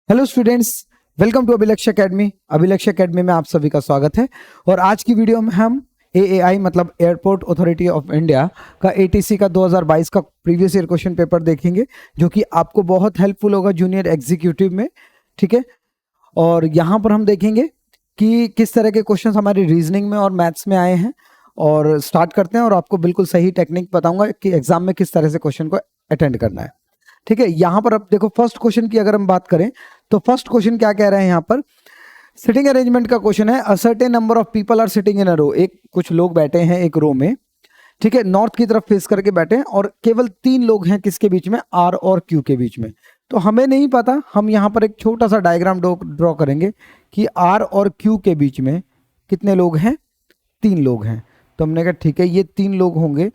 Hello students, welcome to अभिलक्ष्य academy. अभिलक्ष्य academy में आप सभी का स्वागत है। और आज की वीडियो में हम एएआई मतलब एयरपोर्ट अथॉरिटी ऑफ इंडिया का एटीसी का 2022 का प्रीवियस ईयर क्वेश्चन पेपर देखेंगे, जो कि आपको बहुत हेल्पफुल होगा जूनियर एग्जीक्यूटिव में। ठीक है, और यहाँ पर हम देखेंगे कि किस तरह के क्वेश्चन हमारे रीजनिंग में और मैथ्स में आए हैं। और स्टार्ट करते हैं और आपको बिल्कुल सही टेक्निक बताऊंगा कि एग्जाम में किस तरह से क्वेश्चन को अटेंड करना है। ठीक है, यहाँ पर अब देखो फर्स्ट क्वेश्चन की अगर हम बात करें तो फर्स्ट क्वेश्चन क्या कह रहे हैं यहाँ पर, सिटिंग अरेंजमेंट का क्वेश्चन है। A certain number of people are sitting in a row, एक कुछ लोग बैठे हैं एक रो में। ठीक है, नॉर्थ की तरफ फेस करके बैठे हैं और केवल 3 लोग हैं किसके बीच में, आर और क्यू के बीच में। तो हमें नहीं पता, हम यहाँ पर एक छोटा सा डायग्राम ड्रॉ करेंगे कि आर और क्यू के बीच में कितने लोग हैं, 3 लोग हैं। तो हमने कहा ठीक है, ये 3 लोग होंगे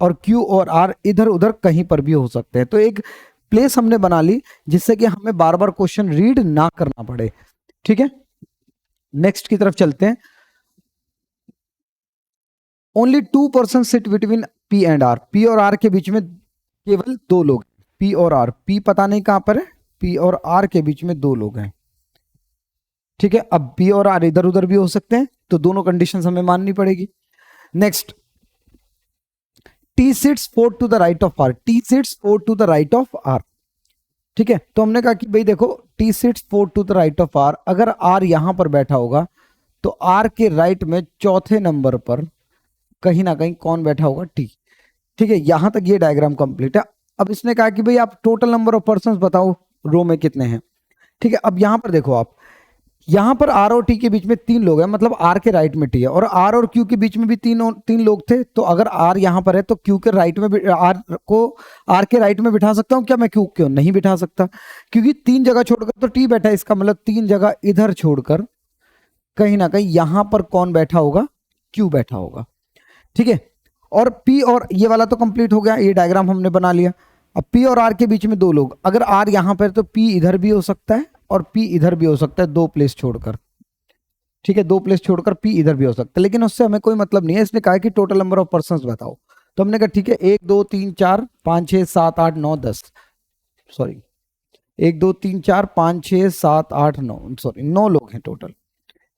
और Q और R इधर उधर कहीं पर भी हो सकते हैं। तो एक प्लेस हमने बना ली जिससे कि हमें बार बार क्वेश्चन रीड ना करना पड़े। ठीक है, नेक्स्ट की तरफ चलते हैं। Only 2 person sit between P and R, P और R के बीच में केवल 2 लोग। P और R, P पता नहीं कहां पर है, P और R के बीच में 2 लोग हैं। ठीक है, अब P और R इधर उधर भी हो सकते हैं, तो दोनों कंडीशंस हमें माननी पड़ेगी। Next, T sits 4 to the right of R, T sits 4 to the right of R। ठीक है, तो हमने कहा कि भाई देखो T sits 4 to the right of R, अगर R यहां पर बैठा होगा तो R के राइट में चौथे नंबर पर कहीं ना कहीं कौन बैठा होगा, T। ठीक है, यहां तक ये डायग्राम कंप्लीट है। अब इसने कहा कि भाई आप टोटल नंबर ऑफ पर्संस बताओ रो में कितने हैं। ठीक है, अब यहां पर देखो आप, यहां पर आर और टी के बीच में 3 लोग हैं, मतलब आर के राइट में टी है, और आर और क्यू के बीच में भी तीन लोग थे। तो अगर आर यहां पर है तो क्यू के राइट में आर को आर के राइट में बिठा सकता हूं क्या मैं, क्यू क्यों नहीं बिठा सकता, क्योंकि 3 जगह छोड़कर तो टी बैठा है, इसका मतलब 3 जगह इधर छोड़कर कहीं ना कहीं यहां पर कौन बैठा होगा, क्यू बैठा होगा। ठीक है, और पी और ये वाला तो कंप्लीट हो गया, ये डायग्राम हमने बना लिया। अब पी और आर के बीच में 2 लोग, अगर आर यहां पर तो पी इधर भी हो सकता है और P इधर भी हो सकता है, 2 प्लेस छोड़कर। ठीक है, 2 प्लेस छोड़कर P इधर भी हो सकता है, लेकिन उससे हमें कोई मतलब नहीं है। इसने कहा कि टोटल नंबर ऑफ पर्संस बताओ। तो हमने कहा ठीक है, 1 2 3 4 5 6 7 8 9 10, सॉरी 1 2 3 4 5 6 7 8 9, सॉरी 9 लोग हैं टोटल।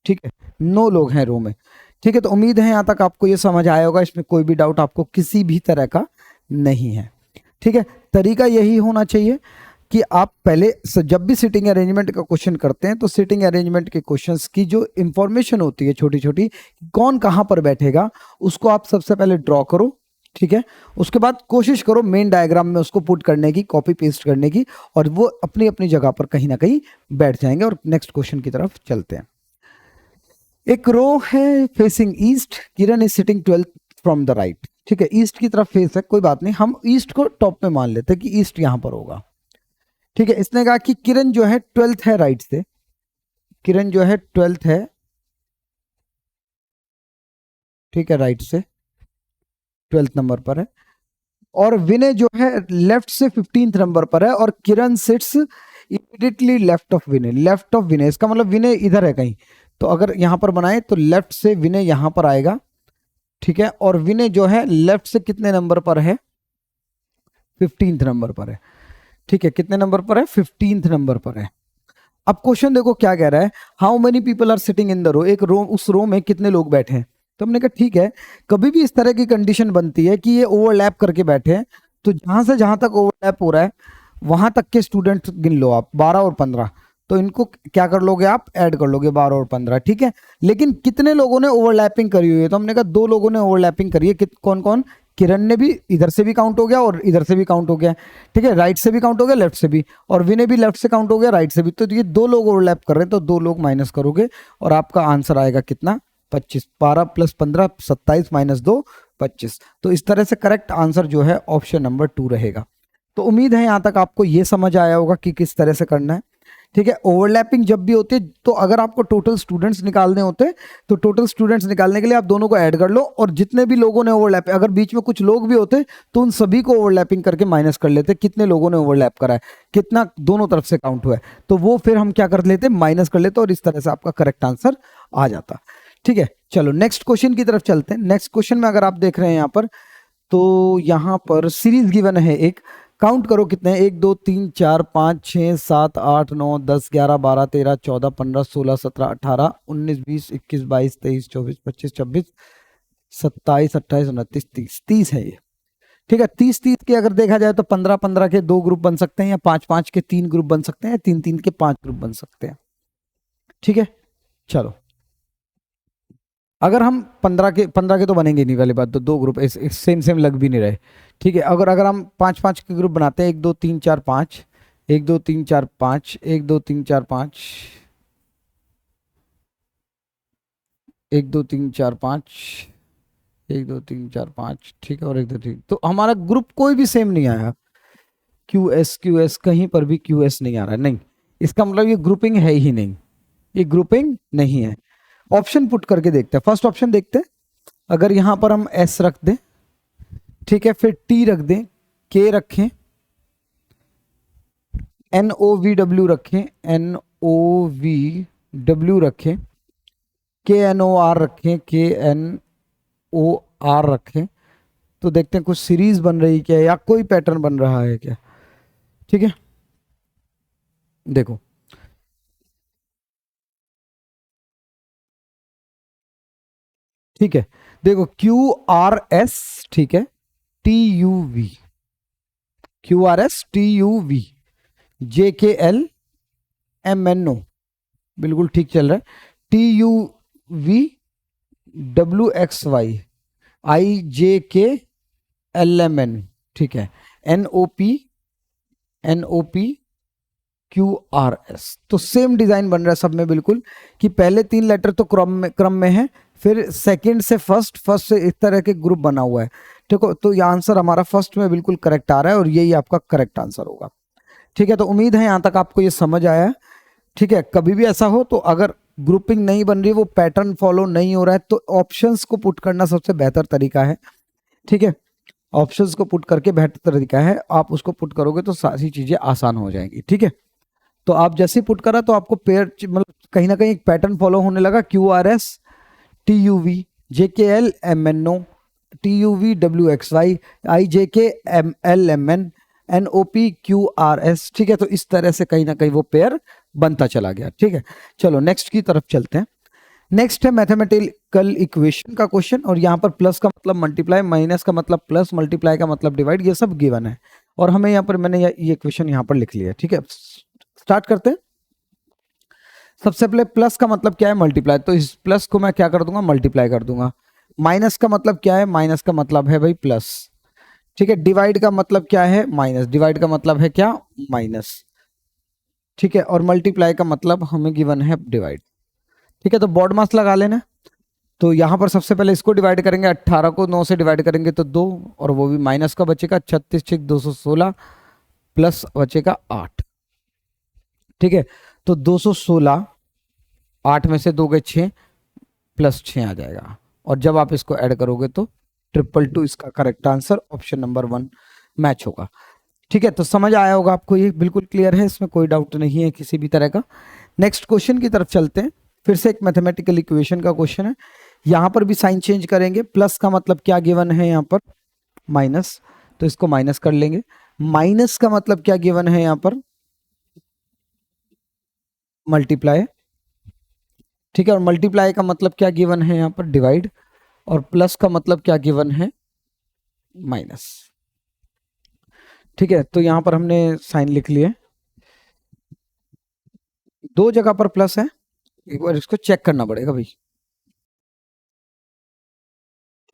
ठीक है, 9 लोग हैं रो में। ठीक है, तो उम्मीद है यहां तक आपको ये समझ आया होगा, इसमें कोई भी डाउट आपको किसी भी तरह का नहीं है। ठीक है, तरीका यही होना चाहिए कि आप पहले जब भी सिटिंग अरेंजमेंट का क्वेश्चन करते हैं तो सिटिंग अरेंजमेंट के क्वेश्चंस की जो इंफॉर्मेशन होती है छोटी छोटी, कौन कहां पर बैठेगा, उसको आप सबसे पहले ड्रॉ करो। ठीक है, उसके बाद कोशिश करो मेन डायग्राम में उसको पुट करने की, कॉपी पेस्ट करने की, और वो अपनी अपनी जगह पर कहीं ना कहीं बैठ जाएंगे। और नेक्स्ट क्वेश्चन की तरफ चलते हैं। एक रो है facing east, Kiran is sitting 12th from the right. ठीक है, ईस्ट की तरफ फेस है, कोई बात नहीं, हम ईस्ट को टॉप में मान लेते हैं कि ईस्ट यहां पर होगा। ठीक है, इसने कहा कि किरण जो है 12th है राइट से, किरण जो है 12th है, ठीक है, राइट से 12th नंबर पर है, और विनय जो है लेफ्ट से 15th नंबर पर है, और Kiran sits immediately left of Vinay, left of Vinay, इसका मतलब विनय इधर है कहीं। तो अगर यहां पर बनाए तो लेफ्ट से विनय यहां पर आएगा। ठीक है, और विनय जो है लेफ्ट से कितने नंबर पर है, 15th नंबर पर है। ठीक है, कितने नंबर पर है, 15th नंबर पर है। अब क्वेश्चन देखो क्या कह रहा है, how many people are sitting in the row, एक रो, उस रो में कितने लोग बैठे हैं। तो हमने कहा ठीक है, कभी भी इस तरह की कंडीशन बनती है कि ये ओवरलैप करके बैठे हैं, तो जहां से जहां तक ओवरलैप हो रहा है वहां तक के स्टूडेंट गिन लो आप, 12 और 15। तो इनको क्या कर लोगे आप, ऐड कर लोगे 12 और 15। ठीक है, लेकिन कितने लोगों ने ओवरलैपिंग करी हुई है, तो हमने कहा 2 लोगों ने ओवरलैपिंग करी है। कौन कौन, किरण ने भी इधर से भी काउंट हो गया और इधर से भी काउंट हो गया। ठीक है, राइट से भी काउंट हो गया, लेफ्ट से भी, और विनय भी लेफ्ट से काउंट हो गया, राइट से भी। तो ये 2 लोग ओवरलैप कर रहे हैं, तो 2 लोग माइनस करोगे और आपका आंसर आएगा कितना, 25। 12 + 15 27 - 2 25। तो इस तरह से करेक्ट आंसर जो है ऑप्शन नंबर 2 रहेगा। तो उम्मीद है यहां तक आपको ये समझ आया होगा कि किस तरह से करना है। ठीक है, ओवरलैपिंग जब भी होती है तो अगर आपको टोटल स्टूडेंट्स निकालने होते हैं तो टोटल स्टूडेंट्स निकालने के लिए आप दोनों को ऐड कर लो, और जितने भी लोगों ने ओवरलैप, अगर बीच में कुछ लोग भी होते तो उन सभी को ओवरलैपिंग करके माइनस कर लेते, कितने लोगों ने ओवरलैप करा है, कितना दोनों तरफ से काउंट हुआ है, तो वो फिर हम क्या कर लेते, माइनस कर लेते, और इस तरह से आपका करेक्ट आंसर आ जाता। ठीक है, चलो नेक्स्ट क्वेश्चन की तरफ चलते हैं। नेक्स्ट क्वेश्चन में अगर आप देख रहे हैं यहाँ पर, तो यहाँ पर सीरीज गिवन है एक, काउंट करो कितने हैं, 1 2 3 4 5 6 7 8 9 10 11 12 13 14 15 16 17 18 19 20 21 22 23 24 25 26 27 28 29 30 30 है ये। ठीक है, 30 30 के अगर देखा जाए तो 15 15 के 2 ग्रुप बन सकते हैं, या 5 5 के 3 ग्रुप बन सकते हैं, या 3 3 के 5 ग्रुप बन सकते हैं। ठीक है, चलो अगर हम 15 के तो बनेंगे नहीं वाली बात, तो 2 ग्रुप सेम सेम लग भी नहीं रहे। ठीक है, अगर हम 5 5 के ग्रुप बनाते हैं, 1 2 3 4 5, 1 2 3 4 5, 1 2 3 4 5, 1 2 3 4 5, 1 2 3 4 5, ठीक है, और 1 2 3, तो हमारा ग्रुप कोई भी सेम नहीं आया। क्यू एस कहीं पर भी क्यू एस नहीं आ रहा है, नहीं, इसका मतलब ये ग्रुपिंग है ही नहीं, ये ग्रुपिंग नहीं है। ऑप्शन पुट करके देखते हैं, फर्स्ट ऑप्शन देखते हैं। अगर यहां पर हम एस रख दें, ठीक है, फिर टी रख दें, के रखें, एन ओ वी डब्ल्यू रखें, एन ओ वी डब्ल्यू रखें, के एन ओ आर रखें, के एन ओ आर रखें, तो देखते हैं कुछ सीरीज बन रही क्या, या कोई पैटर्न बन रहा है क्या। ठीक है, देखो ठीक है, देखो क्यू आर एस, ठीक है, T U V, Q R S T U V, J K L M N ओ, बिल्कुल ठीक चल रहा है, T U V W X Y, I J K L M N, ठीक है, N O P Q R S, तो same design बन रहा है सब में बिल्कुल, कि पहले 3 लेटर तो क्रम में है, फिर सेकंड से फर्स्ट, फर्स्ट से इस तरह के ग्रुप बना हुआ है। ठीक है, तो ये आंसर हमारा फर्स्ट में बिल्कुल करेक्ट आ रहा है, और यही आपका करेक्ट आंसर होगा। ठीक है, तो उम्मीद है यहां तक आपको ये समझ आया है। ठीक है, कभी भी ऐसा हो तो अगर ग्रुपिंग नहीं बन रही, वो पैटर्न फॉलो नहीं हो रहा है, तो ऑप्शंस को पुट करना सबसे बेहतर तरीका है। ठीक है, ऑप्शंस को पुट करके बेहतर तरीका है, आप उसको पुट करोगे तो सारी चीजें आसान हो जाएंगी। ठीक है, तो आप जैसे ही पुट करा तो आपको पेयर मतलब कहीं ना कहीं एक पैटर्न फॉलो होने लगा, Q R S T U V J K L M N O, T U V W X Y, I J K M L M N, N O P Q R S. ठीक है, तो इस तरह से कहीं ना कहीं वो पेयर बनता चला गया। ठीक है, चलो नेक्स्ट की तरफ चलते हैं। नेक्स्ट है मैथमेटिकल इक्वेशन का क्वेश्चन, और यहाँ पर प्लस का मतलब मल्टीप्लाई, माइनस का मतलब प्लस, मल्टीप्लाई का मतलब डिवाइड, ये सब गिवन है, और हमें यहाँ पर मैंने ये इक्वेशन यहाँ पर लिख लिया है। ठीक है, स्टार्ट करते हैं। सबसे पहले प्लस का मतलब क्या है, मल्टीप्लाई, तो इस प्लस को मैं क्या कर दूंगा, मल्टीप्लाई कर दूंगा। माइनस का मतलब क्या है, माइनस का मतलब है भाई प्लस। ठीक है, डिवाइड का मतलब क्या है, माइनस, डिवाइड का मतलब है क्या, माइनस। ठीक है, और मल्टीप्लाई का मतलब हमें गिवन है डिवाइड। ठीक है, तो बॉड मास लगा लेना। तो यहां पर सबसे पहले इसको डिवाइड करेंगे, 18 को 9 से डिवाइड करेंगे तो 2, और वो भी माइनस का बचेगा, 36 6 216, प्लस बचेगा 8। ठीक है, तो 216, 8 में से 2 गए 6, प्लस 6 आ जाएगा, और जब आप इसको ऐड करोगे तो 222, इसका correct answer option number 1 match होगा। ठीक है, तो समझ आया होगा आपको, ये बिल्कुल क्लियर है, इसमें कोई डाउट नहीं है किसी भी तरह का। नेक्स्ट क्वेश्चन की तरफ चलते हैं। फिर से एक मैथमेटिकल इक्वेशन का क्वेश्चन है, यहां पर भी साइन चेंज करेंगे। प्लस का मतलब क्या गिवन है यहाँ पर, माइनस, तो इसको माइनस कर लेंगे। माइनस का मतलब क्या गिवन है यहाँ पर, मल्टीप्लाई। ठीक है, और मल्टीप्लाई का मतलब क्या गिवन है यहाँ पर, डिवाइड, और प्लस का मतलब क्या गिवन है, माइनस। ठीक है, तो यहां पर हमने साइन लिख लिए, 2 जगह पर प्लस है, एक बार इसको चेक करना पड़ेगा भाई।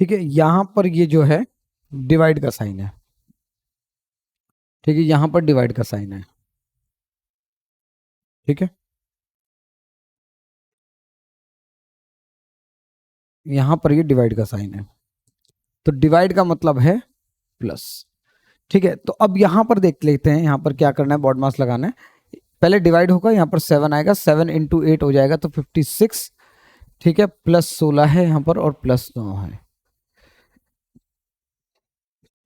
ठीक है, यहां पर ये जो है डिवाइड का साइन है। ठीक है, यहां पर डिवाइड का साइन है। ठीक है, यहां पर ये डिवाइड का साइन है, तो डिवाइड का मतलब है प्लस। ठीक है, तो अब यहां पर देख लेते हैं, यहां पर क्या करना है, बॉड मास लगाना है। पहले डिवाइड होगा, यहाँ पर 7 आएगा, 7 इंटू 8 हो जाएगा तो 56। ठीक है, प्लस 16 है यहाँ पर, और प्लस 9 है।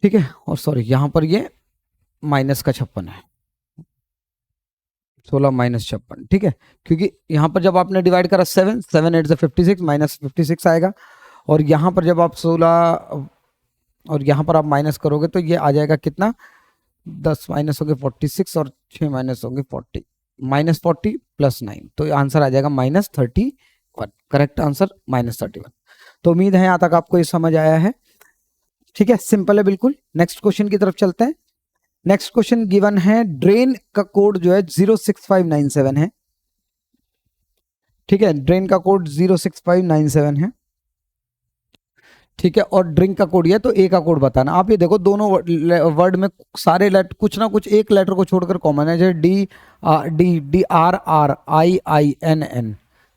ठीक है, और सॉरी यहाँ पर ये माइनस का 56 है, 16 माइनस 56। ठीक है, क्योंकि यहाँ पर जब आपने डिवाइड करा 7 7 8 से 56, माइनस 56 आएगा, और यहाँ पर जब आप 16 और यहाँ पर आप माइनस करोगे तो ये आ जाएगा कितना, 10 माइनस होंगे 46 और 6 माइनस होंगे 40, -40 + 9, तो आंसर आ जाएगा -31। Correct answer -31। तो उम्मीद है यहाँ तक आपको ये समझ आया है। ठीक है, सिंपल है बिल्कुल। नेक्स्ट क्वेश्चन की तरफ चलते हैं। नेक्स्ट क्वेश्चन गिवन है, ड्रेन का कोड जो है 06597 है। ठीक है, ड्रेन का कोड 06597 है। ठीक है, और ड्रिंक का कोड है, तो ए का कोड बताना। आप ये देखो दोनों वर्ड में सारे लेटर कुछ ना कुछ एक लेटर को छोड़कर कॉमन है, जैसे DRRIINN,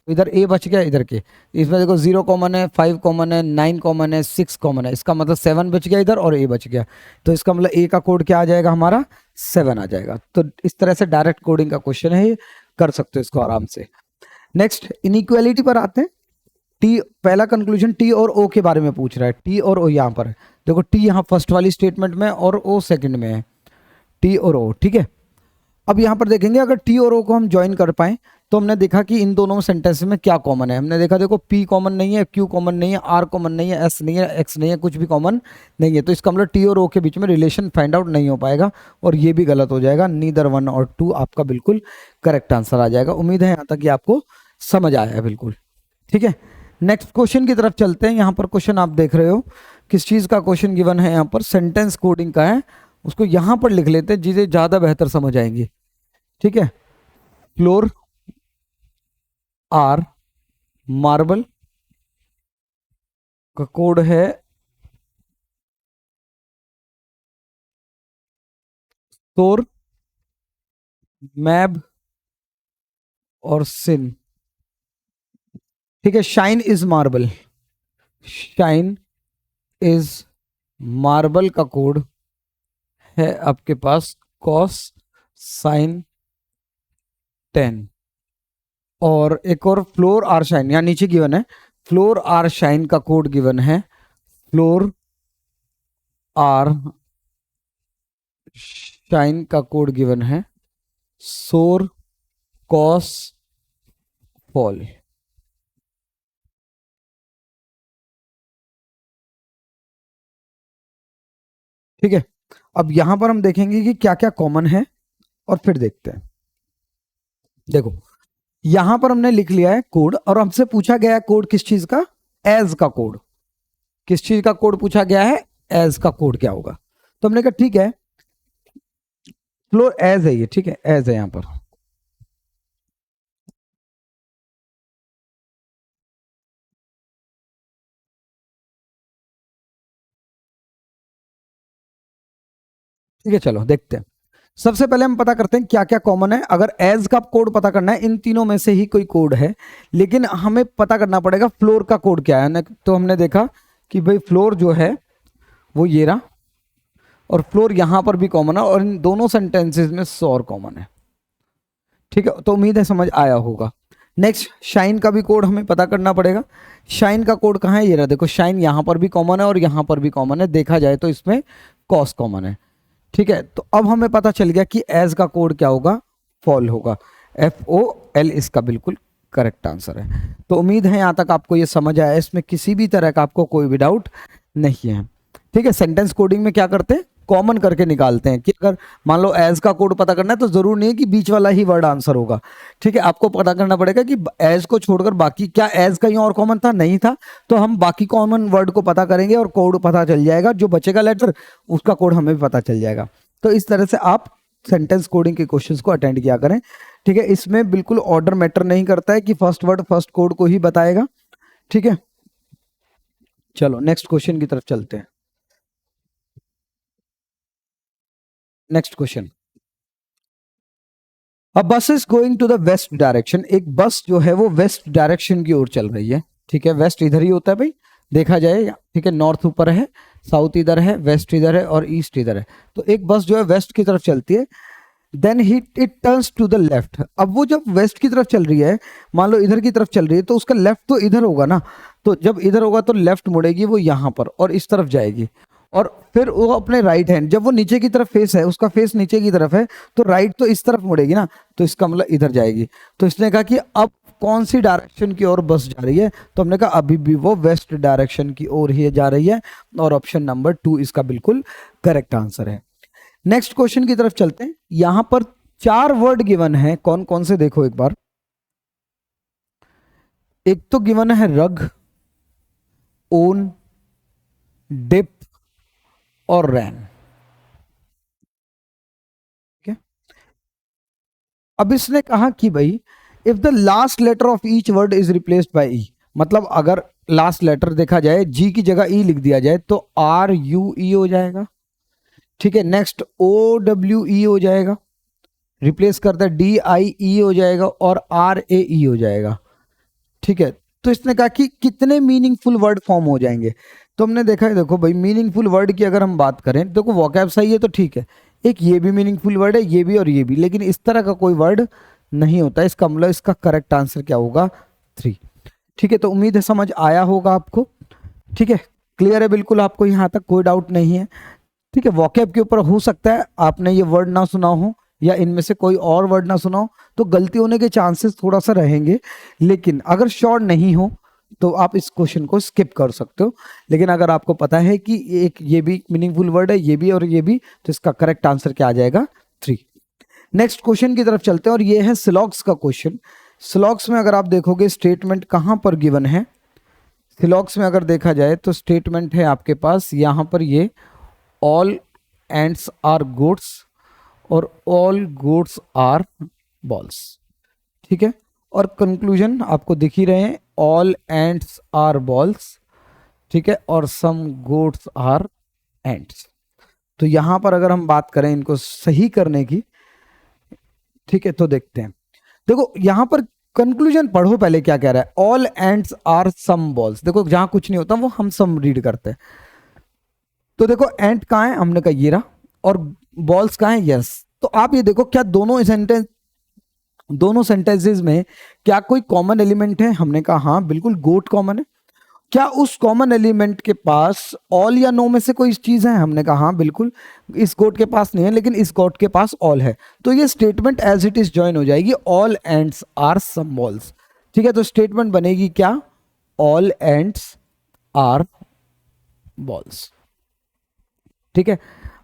इधर ए बच गया इधर के। इसमें देखो 0 कॉमन है, 5 कॉमन है, 9 कॉमन है, 6 कॉमन है, इसका मतलब 7 बच गया इधर और ए बच गया, तो इसका मतलब ए का कोड क्या आ जाएगा हमारा, 7 आ जाएगा। तो इस तरह से डायरेक्ट कोडिंग का क्वेश्चन है, ये कर सकते हो इसको आराम से। नेक्स्ट इनइक्वालिटी पर आते हैं। टी, पहला कंक्लूजन टी और ओ के बारे में पूछ रहा है। टी और ओ यहाँ पर है, देखो टी यहाँ फर्स्ट वाली स्टेटमेंट में और ओ सेकंड में है, टी और ओ। ठीक है, अब यहाँ पर देखेंगे अगर टी और ओ को हम ज्वाइन कर पाए तो हमने देखा कि इन दोनों सेंटेंस में क्या कॉमन है। हमने देखा देखो पी कॉमन नहीं है, क्यू कॉमन नहीं है, आर कॉमन नहीं है, एस नहीं है, एक्स नहीं है, कुछ भी कॉमन नहीं है, तो इसका मतलब टी और ओ के बीच में रिलेशन फाइंड आउट नहीं हो पाएगा, और ये भी गलत हो जाएगा। नीदर 1 और 2 आपका बिल्कुल करेक्ट आंसर आ जाएगा। उम्मीद है यहाँ तक ये आपको समझ आया है बिल्कुल। ठीक है, नेक्स्ट क्वेश्चन की तरफ चलते हैं। यहाँ पर क्वेश्चन आप देख रहे हो किस चीज़ का क्वेश्चन गिवन है, यहाँ पर सेंटेंस कोडिंग का है, उसको यहाँ पर लिख लेते हैं, चीज़ें ज़्यादा बेहतर समझ आएंगी। ठीक है, फ्लोर आर मार्बल का कोड है सोर, मैब और सिन। ठीक है, shine is marble, shine is marble का कोड है आपके पास कॉस साइन 10, और एक और फ्लोर आर शाइन, यहाँ नीचे गिवन है फ्लोर आर शाइन का कोड गिवन है, फ्लोर आर शाइन का कोड गिवन है सोर कॉस फॉल। ठीक है, अब यहां पर हम देखेंगे कि क्या क्या कॉमन है और फिर देखते हैं। देखो यहां पर हमने लिख लिया है कोड, और हमसे पूछा गया है कोड किस चीज का, एज का कोड। किस चीज का कोड पूछा गया है, एज का कोड क्या होगा। तो हमने कहा ठीक है, फ्लोर एज है ये, ठीक है एज है यहां पर। ठीक है, चलो देखते हैं। सबसे पहले हम पता करते हैं क्या क्या कॉमन है। अगर एज का कोड पता करना है, इन तीनों में से ही कोई कोड है, लेकिन हमें पता करना पड़ेगा फ्लोर का कोड क्या है ना। तो हमने देखा कि भाई फ्लोर जो है वो ये रहा, और फ्लोर यहां पर भी कॉमन है, और इन दोनों सेंटेंसेस में सौर कॉमन है। ठीक है, तो उम्मीद है समझ आया होगा। नेक्स्ट शाइन का भी कोड हमें पता करना पड़ेगा। शाइन का कोड कहाँ है, ये रहा, देखो शाइन यहां पर भी कॉमन है और यहां पर भी कॉमन है, देखा जाए तो इसमें कॉस कॉमन है। ठीक है, तो अब हमें पता चल गया कि एज का कोड क्या होगा, फॉल होगा, FOL इसका बिल्कुल करेक्ट आंसर है। तो उम्मीद है यहां तक आपको ये समझ आया, इसमें किसी भी तरह का आपको कोई भी डाउट नहीं है। ठीक है, सेंटेंस कोडिंग में क्या करते हैं, कॉमन करके निकालते हैं कि अगर मान लो एज का कोड पता करना है तो जरूर नहीं है कि बीच वाला ही वर्ड आंसर होगा। ठीक है, आपको पता करना पड़ेगा कि एज को छोड़कर बाकी, क्या एज कहीं और कॉमन था, नहीं था, तो हम बाकी कॉमन वर्ड को पता करेंगे और कोड पता चल जाएगा, जो बचेगा लेटर उसका कोड हमें भी पता चल जाएगा। तो इस तरह से आप सेंटेंस कोडिंग के क्वेश्चंस को अटेंड किया करें। ठीक है, इसमें बिल्कुल ऑर्डर मैटर नहीं करता है कि फर्स्ट वर्ड फर्स्ट कोड को ही बताएगा। ठीक है, चलो नेक्स्ट क्वेश्चन की तरफ चलते हैं। Next question, a bus is going to the west direction. एक बस जो है वो वेस्ट डायरेक्शन की ओर चल रही है। ठीक है, वेस्ट इधर ही होता है भाई, देखा जाए। ठीक है, नॉर्थ ऊपर है, साउथ इधर है, वेस्ट इधर है और ईस्ट इधर है। तो एक बस जो है वेस्ट की तरफ चलती है, then it turns to the left. अब वो जब वेस्ट की तरफ चल रही है, मान लो इधर की तरफ चल रही है, तो उसका लेफ्ट तो इधर होगा ना, तो जब इधर होगा तो लेफ्ट मुड़ेगी वो यहाँ पर और इस तरफ जाएगी, और फिर वो अपने राइट हैंड, जब वो नीचे की तरफ फेस है, उसका फेस नीचे की तरफ है, तो राइट तो इस तरफ मुड़ेगी ना, तो इसका मतलब इधर जाएगी। तो इसने कहा कि अब कौन सी डायरेक्शन की ओर बस जा रही है, तो हमने कहा अभी भी वो वेस्ट डायरेक्शन की ओर ही जा रही है, और ऑप्शन नंबर 2 इसका बिल्कुल करेक्ट आंसर है। नेक्स्ट क्वेश्चन की तरफ चलते हैं। यहां पर 4 वर्ड गिवन है, कौन कौन से देखो एक बार। एक तो गिवन है रग, ओन, डिप और रैन। ठीक है, अब इसने कहा कि भाई if the last letter of each word is replaced by E, मतलब अगर लास्ट लेटर देखा जाए जी की जगह ई लिख दिया जाए तो आर यू ई हो जाएगा। ठीक है, नेक्स्ट ओ डब्ल्यू ई हो जाएगा, रिप्लेस करता है डी आई ई हो जाएगा और आर ए ई हो जाएगा। ठीक है, तो इसने कहा कि कितने मीनिंगफुल वर्ड फॉर्म हो जाएंगे। तो हमने देखा है, देखो भाई मीनिंगफुल वर्ड की अगर हम बात करें, देखो वोकैब सही है तो ठीक है, एक ये भी मीनिंगफुल वर्ड है, ये भी और ये भी, लेकिन इस तरह का कोई वर्ड नहीं होता। इसका मतलब इसका करेक्ट आंसर क्या होगा? 3। ठीक है, तो उम्मीद है समझ आया होगा आपको। ठीक है, क्लियर है बिल्कुल, आपको यहाँ तक कोई डाउट नहीं है। ठीक है, वोकैब के ऊपर हो सकता है आपने ये वर्ड ना सुना हो या इनमें से कोई और वर्ड ना सुना हो, तो गलती होने के चांसेस थोड़ा सा रहेंगे, लेकिन अगर श्योर नहीं हो तो आप इस क्वेश्चन को स्किप कर सकते हो। लेकिन अगर आपको पता है कि एक ये भी मीनिंगफुल वर्ड है, ये भी और ये भी, तो इसका करेक्ट आंसर क्या आ जाएगा? 3। नेक्स्ट क्वेश्चन की तरफ चलते हैं और ये है सिलॉक्स का क्वेश्चन। सिलॉक्स में अगर आप देखोगे स्टेटमेंट कहां पर गिवन है, सिलॉक्स में अगर देखा जाए तो स्टेटमेंट है आपके पास यहां पर, ये ऑल एंड्स आर गोट्स और ऑल गोट्स आर बॉल्स। ठीक है, और कंक्लूजन आपको दिख ही रहे हैं, ऑल एंड्स आर बॉल्स। ठीक है, और सम गोट्स आर एंड्स। तो यहां पर अगर हम बात करें इनको सही करने की, ठीक है, तो देखते हैं। देखो यहां पर कंक्लूजन पढ़ो पहले क्या कह रहा है, all ends are some balls. देखो जहां कुछ नहीं होता वो हम सम रीड करते हैं। तो देखो एंड कहाँ है, हमने कहा ये रहा, और बॉल्स कहाँ है, यस। तो आप ये देखो क्या दोनों सेंटेंसेस में क्या कोई कॉमन एलिमेंट है? हमने कहा हाँ बिल्कुल, गोट कॉमन है। क्या उस कॉमन एलिमेंट के पास ऑल या नो में से कोई चीज है? हमने कहा हाँ बिल्कुल, इस गोट के पास नहीं है लेकिन इस गोट के पास ऑल है। तो ये statement as it is join हो जाएगी, all ends are some balls. ठीक है, तो स्टेटमेंट बनेगी क्या? All ends are balls. ठीक है,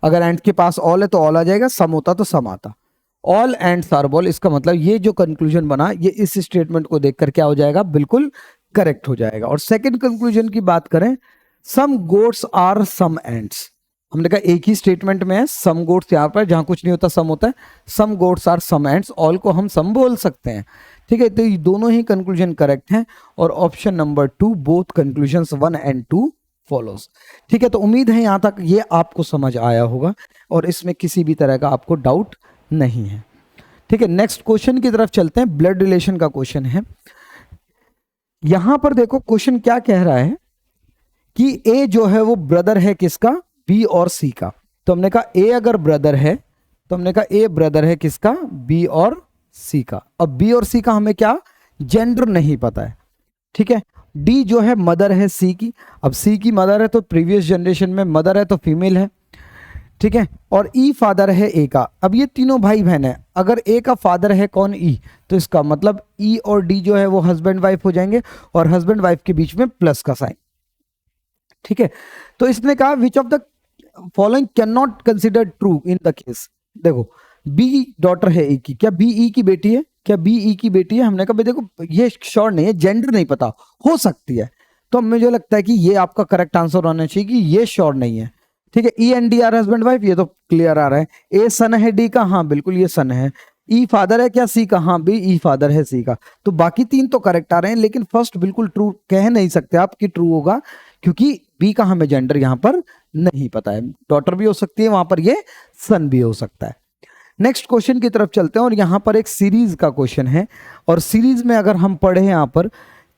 अगर एंड के पास ऑल है तो ऑल आ जाएगा, सम होता तो सम आता। ऑल एंड्स आर बॉल, इसका मतलब ये जो कंक्लूजन बना ये इस स्टेटमेंट को देखकर क्या हो जाएगा? बिल्कुल करेक्ट हो जाएगा। और सेकंड कंक्लूजन की बात करें, some goats are some ends. हमने कहा एक ही स्टेटमेंट में है, सम गोट्स यहाँ पर जहां कुछ नहीं होता सम होता है, some goats are some ends, all को हम सम बोल सकते हैं। ठीक है, तो ये दोनों ही कंक्लूजन करेक्ट हैं और option number 2 both conclusion 1 and 2 follows. ठीक है, तो उम्मीद है यहां तक ये आपको समझ आया होगा और इसमें किसी भी तरह का आपको डाउट नहीं है। ठीक है, नेक्स्ट क्वेश्चन की तरफ चलते हैं। ब्लड रिलेशन का क्वेश्चन है। यहां पर देखो क्वेश्चन क्या कह रहा है कि ए जो है वो ब्रदर है किसका? बी और सी का। तो हमने कहा ए अगर ब्रदर है तो हमने कहा ए ब्रदर है किसका? बी और सी का। अब बी और सी का हमें क्या जेंडर नहीं पता है। ठीक है, डी जो है मदर है सी की। अब सी की मदर है तो प्रीवियस जनरेशन में मदर है तो फीमेल है। ठीक है, और ई फादर है ए का। अब ये तीनों भाई बहन है, अगर ए का फादर है कौन? ई, तो इसका मतलब ई और डी जो है वो हस्बैंड वाइफ हो जाएंगे और हस्बैंड वाइफ के बीच में प्लस का साइन। ठीक है, तो इसने कहा which of the following can not consider true in the case. देखो बी डॉटर है ए की, क्या बी ई की बेटी है? क्या बी ई की बेटी है? हमने कहा देखो ये श्योर नहीं है, जेंडर नहीं पता, हो सकती है। तो मुझे लगता है कि ये आपका करेक्ट आंसर होना चाहिए कि ये श्योर नहीं है। ठीक है, E and D R husband wife, ये तो क्लियर आ रहा है। ए सन है डी का, हाँ बिल्कुल ये सन है। ई फादर है क्या सी का? हाँ भी ई फादर है सी का। तो बाकी 3 तो करेक्ट आ रहे हैं, लेकिन फर्स्ट बिल्कुल ट्रू कह नहीं सकते आप कि ट्रू होगा, क्योंकि बी का हमें जेंडर यहां पर नहीं पता है। डॉटर भी हो सकती है वहां पर, ये सन भी हो सकता है। नेक्स्ट क्वेश्चन की तरफ चलते हैं और यहां पर एक सीरीज का क्वेश्चन है। और सीरीज में अगर हम पढ़े यहां पर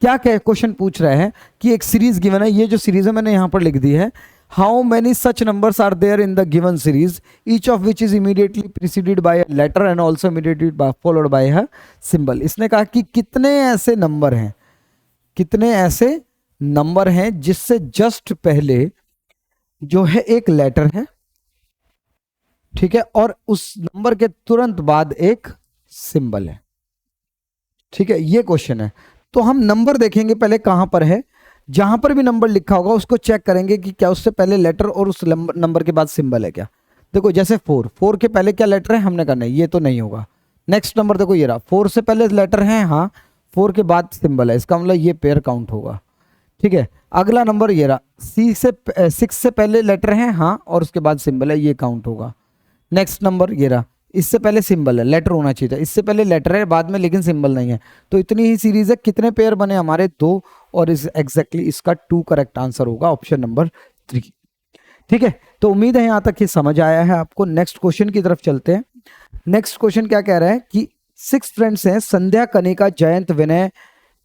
क्या क्या क्वेश्चन पूछ रहे हैं कि एक सीरीज गिवन है, ये जो सीरीज है मैंने यहां पर लिख दी है, how many such numbers are there in the given series, each of which is immediately preceded by a letter and also immediately followed by a symbol. इसने कहा कि कितने ऐसे नंबर हैं, कितने ऐसे नंबर हैं जिससे जस्ट पहले जो है एक लेटर है, ठीक है, और उस नंबर के तुरंत बाद एक सिंबल है। ठीक है, ये क्वेश्चन है। तो हम नंबर देखेंगे पहले कहां पर है, जहां पर भी नंबर लिखा होगा उसको चेक करेंगे कि क्या उससे पहले लेटर और उस नंबर के बाद सिंबल है क्या। देखो जैसे 4 के पहले क्या लेटर है हमने करना है, ये तो नहीं होगा। नेक्स्ट नंबर देखो ये रहा, 4 से पहले लेटर है, हाँ 4 के बाद सिंबल है, इसका मतलब ये पेयर काउंट होगा। ठीक है, अगला नंबर ये रहा, 6 से पहले लेटर है, हाँ और उसके बाद सिंबल है, ये काउंट होगा। नेक्स्ट नंबर ये रहा, इससे पहले सिंबल है, लेटर होना चाहिए था, इससे पहले लेटर है बाद में लेकिन सिंबल नहीं है। तो इतनी ही सीरीज है, कितने पेयर बने हमारे 2, और इस एग्जैक्टली इसका 2 करेक्ट आंसर होगा, ऑप्शन नंबर 3। ठीक है, तो उम्मीद है यहां तक ये समझ आया है आपको। नेक्स्ट क्वेश्चन की तरफ चलते हैं। नेक्स्ट क्वेश्चन क्या कह रहा है कि 6 फ्रेंड्स हैं, संध्या, कनिका, जयंत, विनय,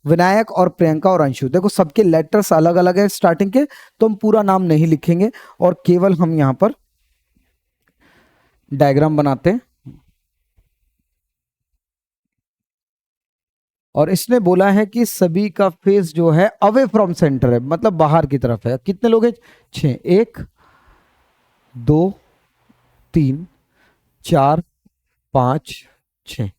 विनायक और प्रियंका और अंशु। देखो सबके लेटर्स अलग अलग है स्टार्टिंग के, तो हम पूरा नाम नहीं लिखेंगे और केवल हम यहां पर डायग्राम बनाते हैं। और इसने बोला है कि सभी का फेस जो है अवे फ्रॉम सेंटर है, मतलब बाहर की तरफ है। कितने लोग हैं? 6, 1 2 3 4 5 6।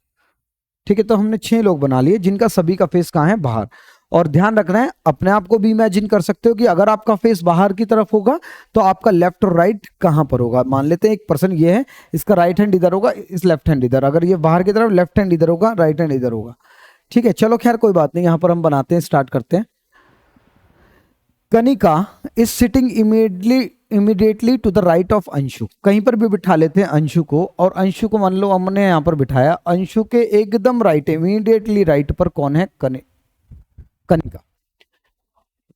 ठीक है, तो हमने 6 लोग बना लिए जिनका सभी का फेस कहाँ है? बाहर। और ध्यान रखना है, अपने आप को भी इमेजिन कर सकते हो कि अगर आपका फेस बाहर की तरफ होगा तो आपका लेफ्ट और राइट कहाँ पर होगा। मान लेते हैं एक पर्सन ये है, इसका राइट हैंड इधर होगा, इस लेफ्ट हैंड इधर। अगर ये बाहर की तरफ, लेफ्ट हैंड इधर होगा, राइट हैंड इधर होगा। ठीक है, चलो खैर कोई बात नहीं, यहां पर हम बनाते हैं, स्टार्ट करते हैं। Kanika is sitting immediately to the right of Anshu. कहीं पर भी बिठा लेते हैं अंशु को, और अंशु को मान लो हमने यहां पर बिठाया, अंशु के एकदम राइट, इमीडिएटली राइट पर कौन है? कनिका।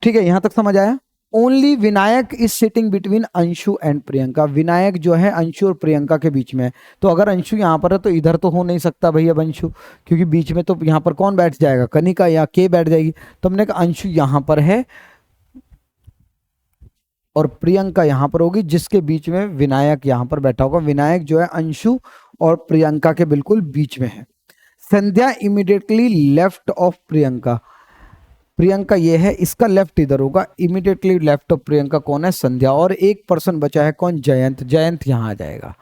ठीक है, यहां तक समझ आया। Only Vinayak is sitting between Anshu and Priyanka. Vinayak जो है अंशु और प्रियंका के बीच में है। तो अगर अंशु यहां पर है तो इधर तो हो नहीं सकता भाई अब अंशु, क्योंकि बीच में तो यहां पर कौन बैठ जाएगा? कनिका या के बैठ जाएगी। तो हमने कहा अंशु यहां पर है और प्रियंका यहां पर होगी, जिसके बीच में विनायक यहां पर बैठा होगा। विनायक जो है अंशु और प्रियंका के बिल्कुल बीच में है। Sandhya immediately left of Priyanka. Priyanka ये है, इसका लेफ्ट इधर होगा, इमीडिएटली लेफ्ट ऑफ प्रियंका कौन है? संध्या। और एक पर्सन बचा है कौन? जयंत। जयंत यहां आ जाएगा।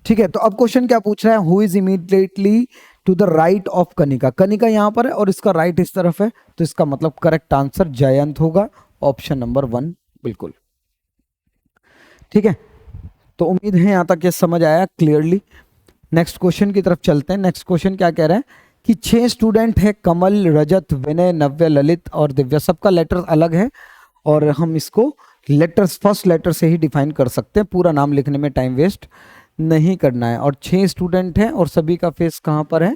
ठीक है, तो अब क्वेश्चन क्या पूछ रहा है? Who is immediately to the right of Kanika. Kanika यहां पर है और इसका राइट इस तरफ है, तो इसका मतलब करेक्ट आंसर जयंत होगा, ऑप्शन नंबर 1 बिल्कुल। ठीक है, तो उम्मीद है यहां तक ये समझ आया क्लियरली। नेक्स्ट क्वेश्चन की तरफ चलते हैं। नेक्स्ट क्वेश्चन क्या कह रहा है कि 6 स्टूडेंट है, कमल, रजत, विनय, नव्य, ललित और दिव्या। सबका लेटर अलग है और हम इसको लेटर्स, फर्स्ट लेटर से ही डिफाइन कर सकते हैं, पूरा नाम लिखने में टाइम वेस्ट नहीं करना है। और 6 स्टूडेंट हैं और सभी का फेस कहाँ पर है?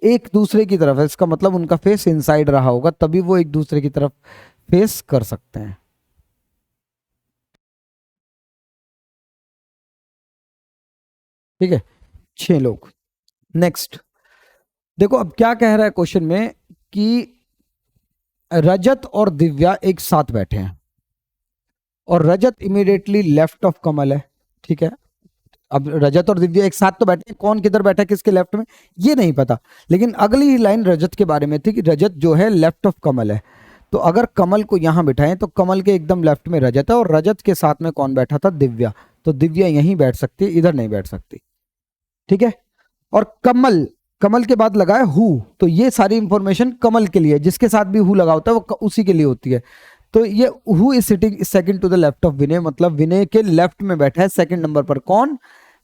एक दूसरे की तरफ है। इसका मतलब उनका फेस इनसाइड रहा होगा, तभी वो एक दूसरे की तरफ फेस कर सकते हैं। ठीक है, 6 लोग। नेक्स्ट देखो, अब क्या कह रहा है क्वेश्चन में कि रजत और दिव्या एक साथ बैठे हैं और रजत इमीडिएटली लेफ्ट ऑफ कमल है। ठीक है, अब रजत और दिव्या एक साथ तो बैठे हैं, कौन किधर बैठा है किसके लेफ्ट में ये नहीं पता, लेकिन अगली ही लाइन रजत के बारे में थी कि रजत जो है लेफ्ट ऑफ कमल है। तो अगर कमल को यहां बिठाएं तो कमल के एकदम लेफ्ट में रजत है और रजत के साथ में कौन बैठा था? दिव्या। तो दिव्या यहीं बैठ सकती है, इधर नहीं बैठ सकती। ठीक है, और कमल, कमल के बाद लगा है हु, तो ये सारी इंफॉर्मेशन कमल के लिए, जिसके साथ भी हु लगा होता है वो उसी के लिए होती है। तो ये who is sitting second to the left of Vinay, मतलब विनय के लेफ्ट में बैठा है सेकंड नंबर पर कौन?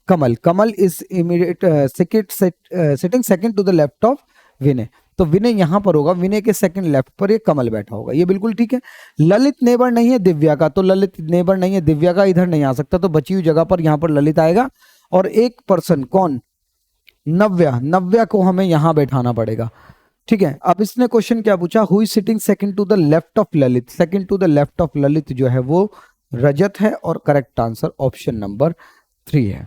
Kamal. Kamal is immediate sitting second to the left of Vinay, तो विनय यहां पर होगा, विनय के सेकंड लेफ्ट पर ये कमल बैठा होगा, ये बिल्कुल ठीक है। ललित नेबर नहीं है दिव्या का, तो ललित नेबर नहीं है दिव्या का, इधर नहीं आ सकता, तो बची हुई जगह पर यहां पर ललित आएगा। और एक पर्सन कौन? नव्या। नव्या को हमें यहां बैठाना पड़ेगा। ठीक है, अब इसने क्वेश्चन क्या पूछा? Who is sitting second to the left of Lalit. Second to the left of Lalit जो है वो रजत है और करेक्ट आंसर ऑप्शन नंबर 3 है।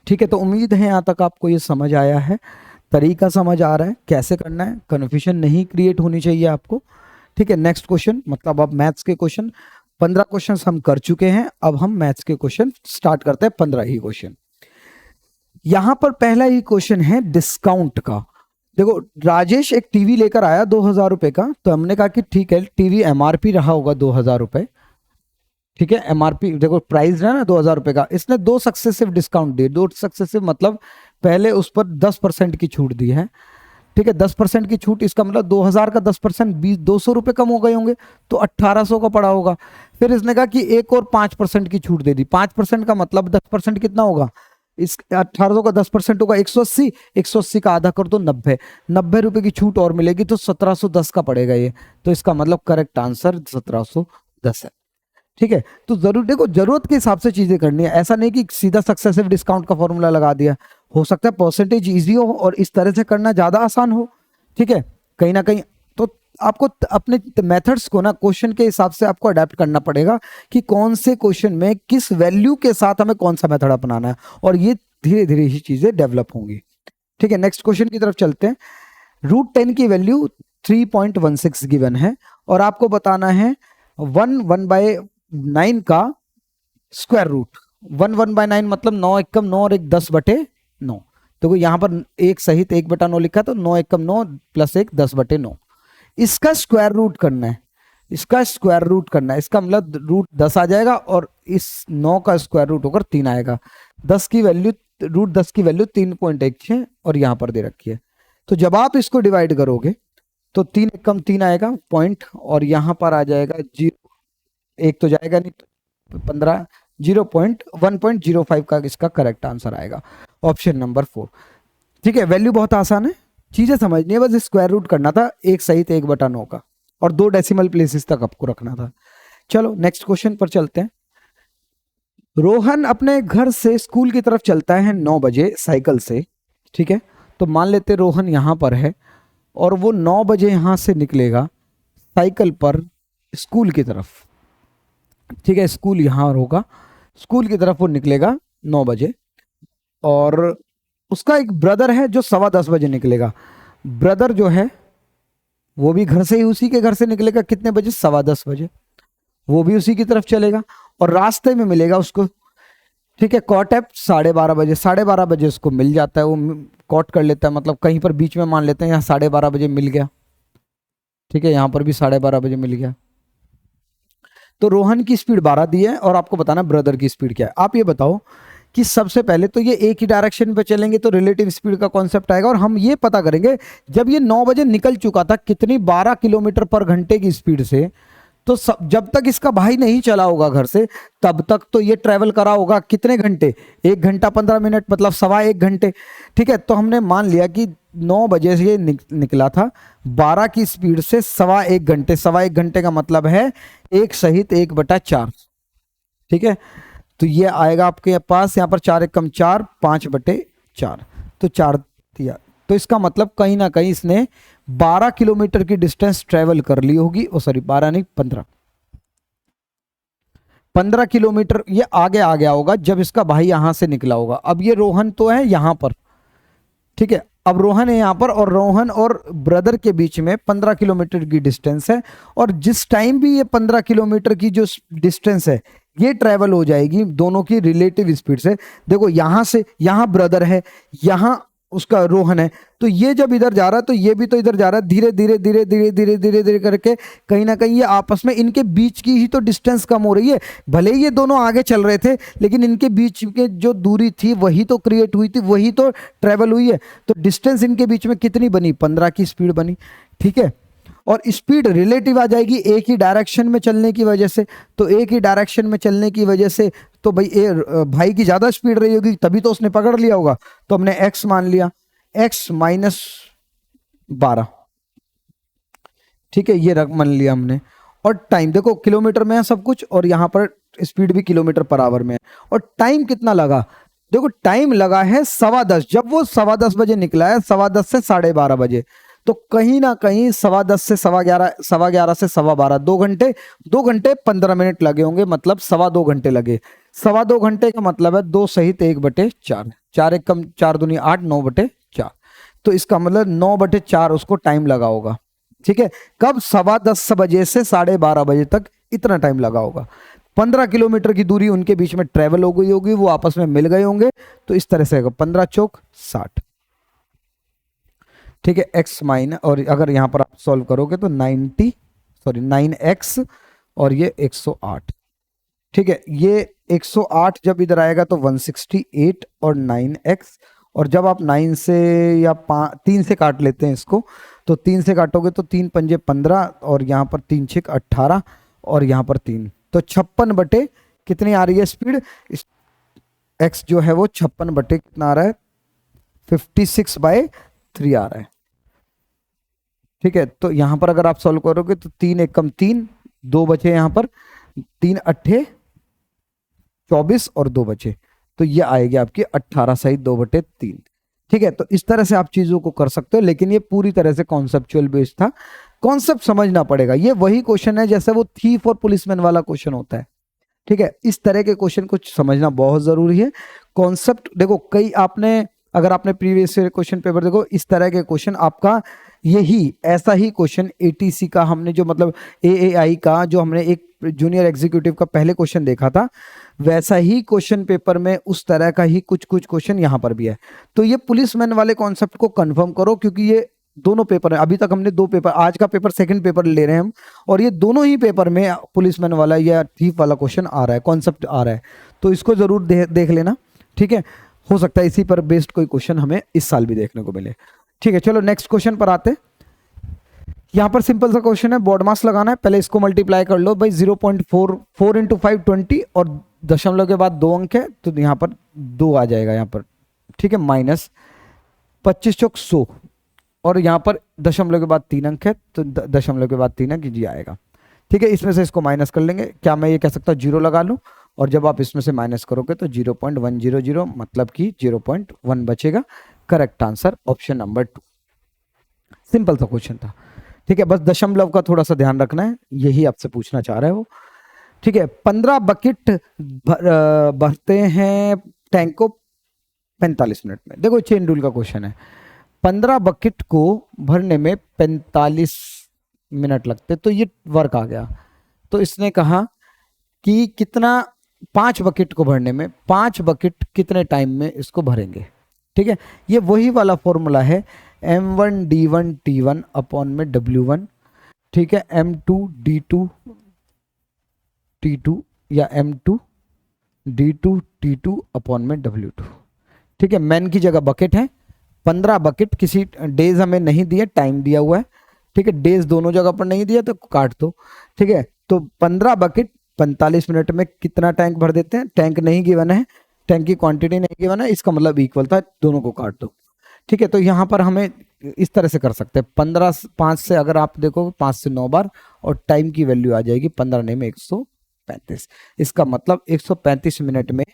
ठीक है, तो उम्मीद है यहां तक आपको ये समझ आया है, तरीका समझ आ रहा है कैसे करना है, कन्फ्यूजन नहीं क्रिएट होनी चाहिए आपको। ठीक है, नेक्स्ट क्वेश्चन, मतलब अब मैथ्स के क्वेश्चन 15 क्वेश्चन हम कर चुके हैं, अब हम मैथ्स के क्वेश्चन स्टार्ट करते हैं, 15 ही क्वेश्चन। यहां पर पहला ही क्वेश्चन है डिस्काउंट का। देखो, राजेश एक टीवी लेकर आया 2000 रुपए का, तो हमने कहा कि ठीक है, टीवी एमआरपी रहा होगा 2000 रुपए। ठीक है, एमआरपी देखो प्राइस है ना 2000 रुपए का, इसने 2 सक्सेसिव डिस्काउंट दिए। 2 सक्सेसिव मतलब पहले उस पर 10% की छूट दी है, ठीक है, 10% की छूट, इसका मतलब 2000 का 10% 200 रुपये कम हो गए होंगे, तो 1800 का पड़ा होगा। फिर इसने कहा कि एक और 5% की छूट दे दी। 5% का मतलब 10% कितना होगा, इस 1800 का 10% होगा 180, 180 का आधा कर दो 90, 90 रुपए की छूट और मिलेगी, तो 1710 का पड़ेगा ये। तो इसका मतलब करेक्ट आंसर 1710 है। ठीक है, तो जरूर देखो, जरूरत के हिसाब से चीजें करनी है, ऐसा नहीं कि सीधा सक्सेसिव डिस्काउंट का फॉर्मूला लगा दिया। हो सकता है परसेंटेज इजी हो और इस तरह से करना ज्यादा आसान हो। ठीक है, कहीं ना कहीं तो आपको अपने मेथड्स को ना क्वेश्चन के हिसाब से आपको अडेप्ट करना पड़ेगा कि कौन से क्वेश्चन में किस वैल्यू के साथ हमें कौन सा मेथड अपनाना है, और ये धीरे धीरे ही चीजें डेवलप होंगी। ठीक है, नेक्स्ट क्वेश्चन की तरफ चलते हैं। √10 की वैल्यू 3.16 गिवन है और आपको बताना है 1/9 का स्क्वायर रूट। 1/9 मतलब 9 एकम 9 और 1 10/9। तो यहाँ पर एक सहित 1/9 लिखा, तो 9 एकम 9 प्लस 1 10/9। इसका स्क्वायर रूट करना है, इसका स्क्वायर रूट करना है, इसका मतलब रूट 10 आ जाएगा और इस 9 का स्क्वायर रूट होकर 3 आएगा। 10 की वैल्यू, √10 की वैल्यू 3.16 और यहाँ पर दे रखी है। तो जब आप इसको डिवाइड करोगे तो 3 एकम 3 आएगा पॉइंट, और यहाँ पर आ जाएगा 0, एक तो जाएगा नहीं, तो 15, 1.05 का इसका करेक्ट आंसर आएगा, ऑप्शन नंबर 4। ठीक है, वैल्यू बहुत आसान है, चीजें समझनी है, बस स्क्वायर रूट करना था एक सहित 1/9 का, और 2 डेसिमल प्लेसेस तक आपको रखना था। चलो नेक्स्ट क्वेश्चन पर चलते हैं। रोहन अपने घर से स्कूल की तरफ चलता है 9 बजे साइकिल से। ठीक है, तो मान लेते रोहन यहाँ पर है और वो 9 बजे यहाँ से निकलेगा साइकिल पर स्कूल की तरफ। ठीक है, स्कूल यहाँ होगा, स्कूल की तरफ वो निकलेगा 9 बजे, और उसका एक ब्रदर है जो 10:15 बजे निकलेगा। ब्रदर जो है वो भी घर से ही, उसी के घर से निकलेगा, कितने बजे, 10:15 बजे, वो भी उसी की तरफ चलेगा और रास्ते में मिलेगा उसको। ठीक है, कॉट एप 12:30 बजे, 12:30 बजे उसको मिल जाता है, वो कॉट कर लेता है, मतलब कहीं पर बीच में मान लेते हैं यहाँ 12:30 बजे मिल गया। ठीक है, यहाँ पर भी 12:30 बजे मिल गया। तो रोहन की स्पीड 12 दी है और आपको बताना ब्रदर की स्पीड क्या है। आप ये बताओ कि सबसे पहले तो ये एक ही डायरेक्शन पे चलेंगे तो रिलेटिव स्पीड का कॉन्सेप्ट आएगा, और हम ये पता करेंगे जब ये 9 बजे निकल चुका था कितनी, 12 किलोमीटर पर घंटे की स्पीड से, तो जब तक इसका भाई नहीं चला होगा घर से तब तक तो ये ट्रेवल करा होगा कितने घंटे, 1 घंटा 15 मिनट, मतलब 1.25 घंटे। ठीक है, तो हमने मान लिया कि 9 बजे से ये निकला था 12 की स्पीड से 1.25 घंटे, 1.25 घंटे का मतलब है 1 सहित 1/4। ठीक है, तो ये आएगा आपके पास यहाँ पर 4 एकम 4, 5/4, तो 4 दिया। तो इसका मतलब कहीं ना कहीं इसने 12 किलोमीटर की डिस्टेंस ट्रेवल कर ली होगी, ओ सॉरी 12 नहीं 15 किलोमीटर ये आगे आ गया होगा जब इसका भाई यहां से निकला होगा। अब ये रोहन तो है यहां पर, ठीक है, अब रोहन है यहां पर और रोहन और ब्रदर के बीच में 15 किलोमीटर की डिस्टेंस है, और जिस टाइम भी ये 15 किलोमीटर की जो डिस्टेंस है ये ट्रेवल हो जाएगी दोनों की रिलेटिव स्पीड से। देखो यहां से, यहां ब्रदर है, यहां उसका रोहन है, तो ये जब इधर जा रहा है तो ये भी तो इधर जा रहा है, धीरे धीरे धीरे धीरे धीरे धीरे धीरे करके कहीं ना कहीं ये आपस में, इनके बीच की ही तो डिस्टेंस कम हो रही है। भले ही ये दोनों आगे चल रहे थे लेकिन इनके बीच के जो दूरी थी वही तो क्रिएट हुई थी, वही तो ट्रेवल हुई है, तो डिस्टेंस इनके बीच में कितनी बनी, 15 की स्पीड बनी। ठीक है, और स्पीड रिलेटिव आ जाएगी एक ही डायरेक्शन में चलने की वजह से, तो एक ही डायरेक्शन में चलने की वजह से तो भाई भाई की ज्यादा स्पीड रही होगी तभी तो उसने पकड़ लिया होगा, तो हमने x मान लिया, x माइनस 12। ठीक है, ये मान लिया हमने, और टाइम देखो किलोमीटर में है सब कुछ और यहाँ पर स्पीड भी किलोमीटर पर आवर में है, और टाइम कितना लगा, देखो टाइम लगा है 10:15, जब वो 10:15 बजे निकला है, 10:15 से 12:30 बजे, तो कहीं ना कहीं 10:15 से 11:15, 11:15 से 12:15, 2 घंटे, 2 घंटे 15 मिनट लगे होंगे, मतलब 2.25 घंटे लगे। 2.25 घंटे का मतलब है 2 सहित 1/4, 4 एक कम 4 दूनी 8, 9/4, तो इसका मतलब 9/4 उसको टाइम लगा होगा। ठीक है, कब, 10:15 बजे से 12:30 बजे तक इतना टाइम लगा होगा। 15 किलोमीटर की दूरी उनके बीच में ट्रेवल हो गई होगी, वो आपस में मिल गए होंगे, तो इस तरह से 15 चौक 60। ठीक है, x माइनस, और अगर यहां पर आप सॉल्व करोगे तो 9x और ये 108। ठीक है, ये 108 जब इधर आएगा तो 168 और 9x, और जब आप 9 से या 3 से काट लेते हैं इसको, तो 3 से काटोगे तो 3 पंजे 15 और यहाँ पर 3 छेक 18 और यहाँ पर 3, तो 56 बटे कितनी आ रही है स्पीड, एक्स जो है वो 56 बटे कितना आ रहा है 56/3 आ रहा है। ठीक है, तो यहां पर अगर आप सॉल्व करोगे तो 3 एकम 3, 2 बचे यहां पर, 3 अट्ठे 24 और 2 बचे, तो ये आएगी आपकी 18 सही 2/3। ठीक है, तो इस तरह से आप चीजों को कर सकते हो, लेकिन ये पूरी तरह से कॉन्सेप्चुअल बेस्ड था, कॉन्सेप्ट समझना पड़ेगा। ये वही क्वेश्चन है जैसे वो थीफ और पुलिसमैन वाला क्वेश्चन होता है। ठीक है, इस तरह के क्वेश्चन को समझना बहुत जरूरी है। कॉन्सेप्ट देखो, कई आपने अगर आपने प्रीवियस क्वेश्चन पेपर देखो, इस तरह के क्वेश्चन आपका यही ऐसा ही क्वेश्चन एटीसी का हमने जो मतलब एएआई का जो हमने एक जूनियर एग्जीक्यूटिव का पहले क्वेश्चन देखा था, वैसा ही क्वेश्चन पेपर में उस तरह का ही कुछ कुछ क्वेश्चन यहाँ पर भी है। तो ये पुलिसमैन वाले कॉन्सेप्ट को कंफर्म करो, क्योंकि ये दोनों पेपर है, अभी तक हमने 2 पेपर, आज का पेपर सेकंड पेपर ले रहे हैं हम, और ये दोनों ही पेपर में पुलिसमैन वाला या थीफ वाला क्वेश्चन आ रहा है, कॉन्सेप्ट आ रहा है, तो इसको जरूर देख लेना। ठीक है, हो सकता है इसी पर बेस्ड कोई क्वेश्चन हमें इस साल भी देखने को मिले। ठीक है, चलो नेक्स्ट क्वेश्चन पर आते। यहाँ पर सिंपल सा क्वेश्चन है, बॉड मास लगाना है, पहले इसको मल्टीप्लाई कर लो भाई, 0.4 इंटू 5 20 और दशमलव के बाद 2 अंक है, तो यहाँ पर 2 आ जाएगा यहाँ पर। ठीक है, माइनस 25 चौक 100 और यहाँ पर दशमलव के बाद 3 अंक है, तो दशमलव के बाद 3 अंक जी आएगा। ठीक है, इसमें से इसको माइनस कर लेंगे, क्या मैं ये कह सकता हूँ 0 लगा लूँ, और जब आप इसमें से माइनस करोगे तो 0.100 मतलब कि 0.1 बचेगा। Correct answer option number 2। Simple सा क्वेश्चन था। ठीक है, बस दशमलव का थोड़ा सा ध्यान रखना है, यही आपसे पूछना चाह रहा है वो। ठीक है, 15 बकेट भरते हैं टैंक को 45 मिनट में। देखो चेन रूल का क्वेश्चन है, 15 बकेट को भरने में 45 मिनट लगते, तो ये वर्क आ गया। तो इसने कहा कि कितना 5 बकेट को भरने में 5 बकेट कितने टाइम में इसको भरेंगे। ठीक है, ये वही वाला फॉर्मूला है m1 d1 t1 अपॉन में w1। ठीक है, m2 d2 t2 या m2 d2 t2 अपॉन में w2। ठीक है, मैन की जगह बकेट है, 15 बकेट, किसी डेज हमें नहीं दिए, टाइम दिया हुआ है। ठीक है, डेज दोनों जगह पर नहीं दिया तो काट दो। ठीक है, तो 15 बकेट 45 मिनट में कितना टैंक भर देते हैं, टैंक नहीं गिवन है, टैंक की क्वांटिटी नहीं गिवन है, इसका मतलब इक्वल था, दोनों को काट दो। ठीक है, तो यहाँ पर हमें इस तरह से कर सकते हैं, 15 5 से अगर आप देखो 5 से 9 बार, और टाइम की वैल्यू आ जाएगी 15 नहीं में 135। इसका मतलब 135 मिनट में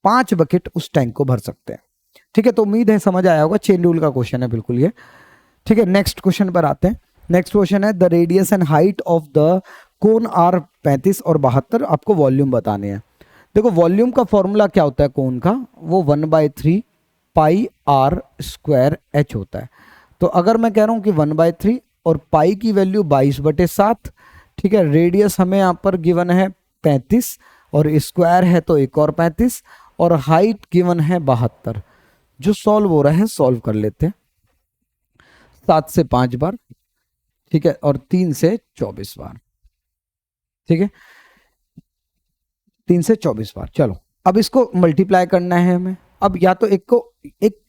5 बकेट उस टैंक को भर सकते हैं। ठीक है, तो उम्मीद है समझ आया होगा, चेन रूल का क्वेश्चन है बिल्कुल ये। ठीक है, नेक्स्ट क्वेश्चन पर आते हैं। नेक्स्ट क्वेश्चन है, the radius and height of the cone are 35 और 72, आपको वॉल्यूम बताने हैं। देखो वॉल्यूम का फॉर्मूला क्या होता है कोन का, वो 1/3 पाई आर स्क्वायर एच होता है। तो अगर मैं कह रहा हूं कि 1/3 और पाई की वैल्यू 22/7, ठीक है, रेडियस हमें यहाँ पर गिवन है 35 और स्क्वायर है तो एक और 35 और हाइट गिवन है 72। जो सॉल्व हो रहा है सॉल्व कर लेते हैं, 7 से 5 बार, ठीक है, और 3 से 24 बार। ठीक है, 3 से 24 बार। चलो अब इसको मल्टीप्लाई करना है हमें। अब या तो एक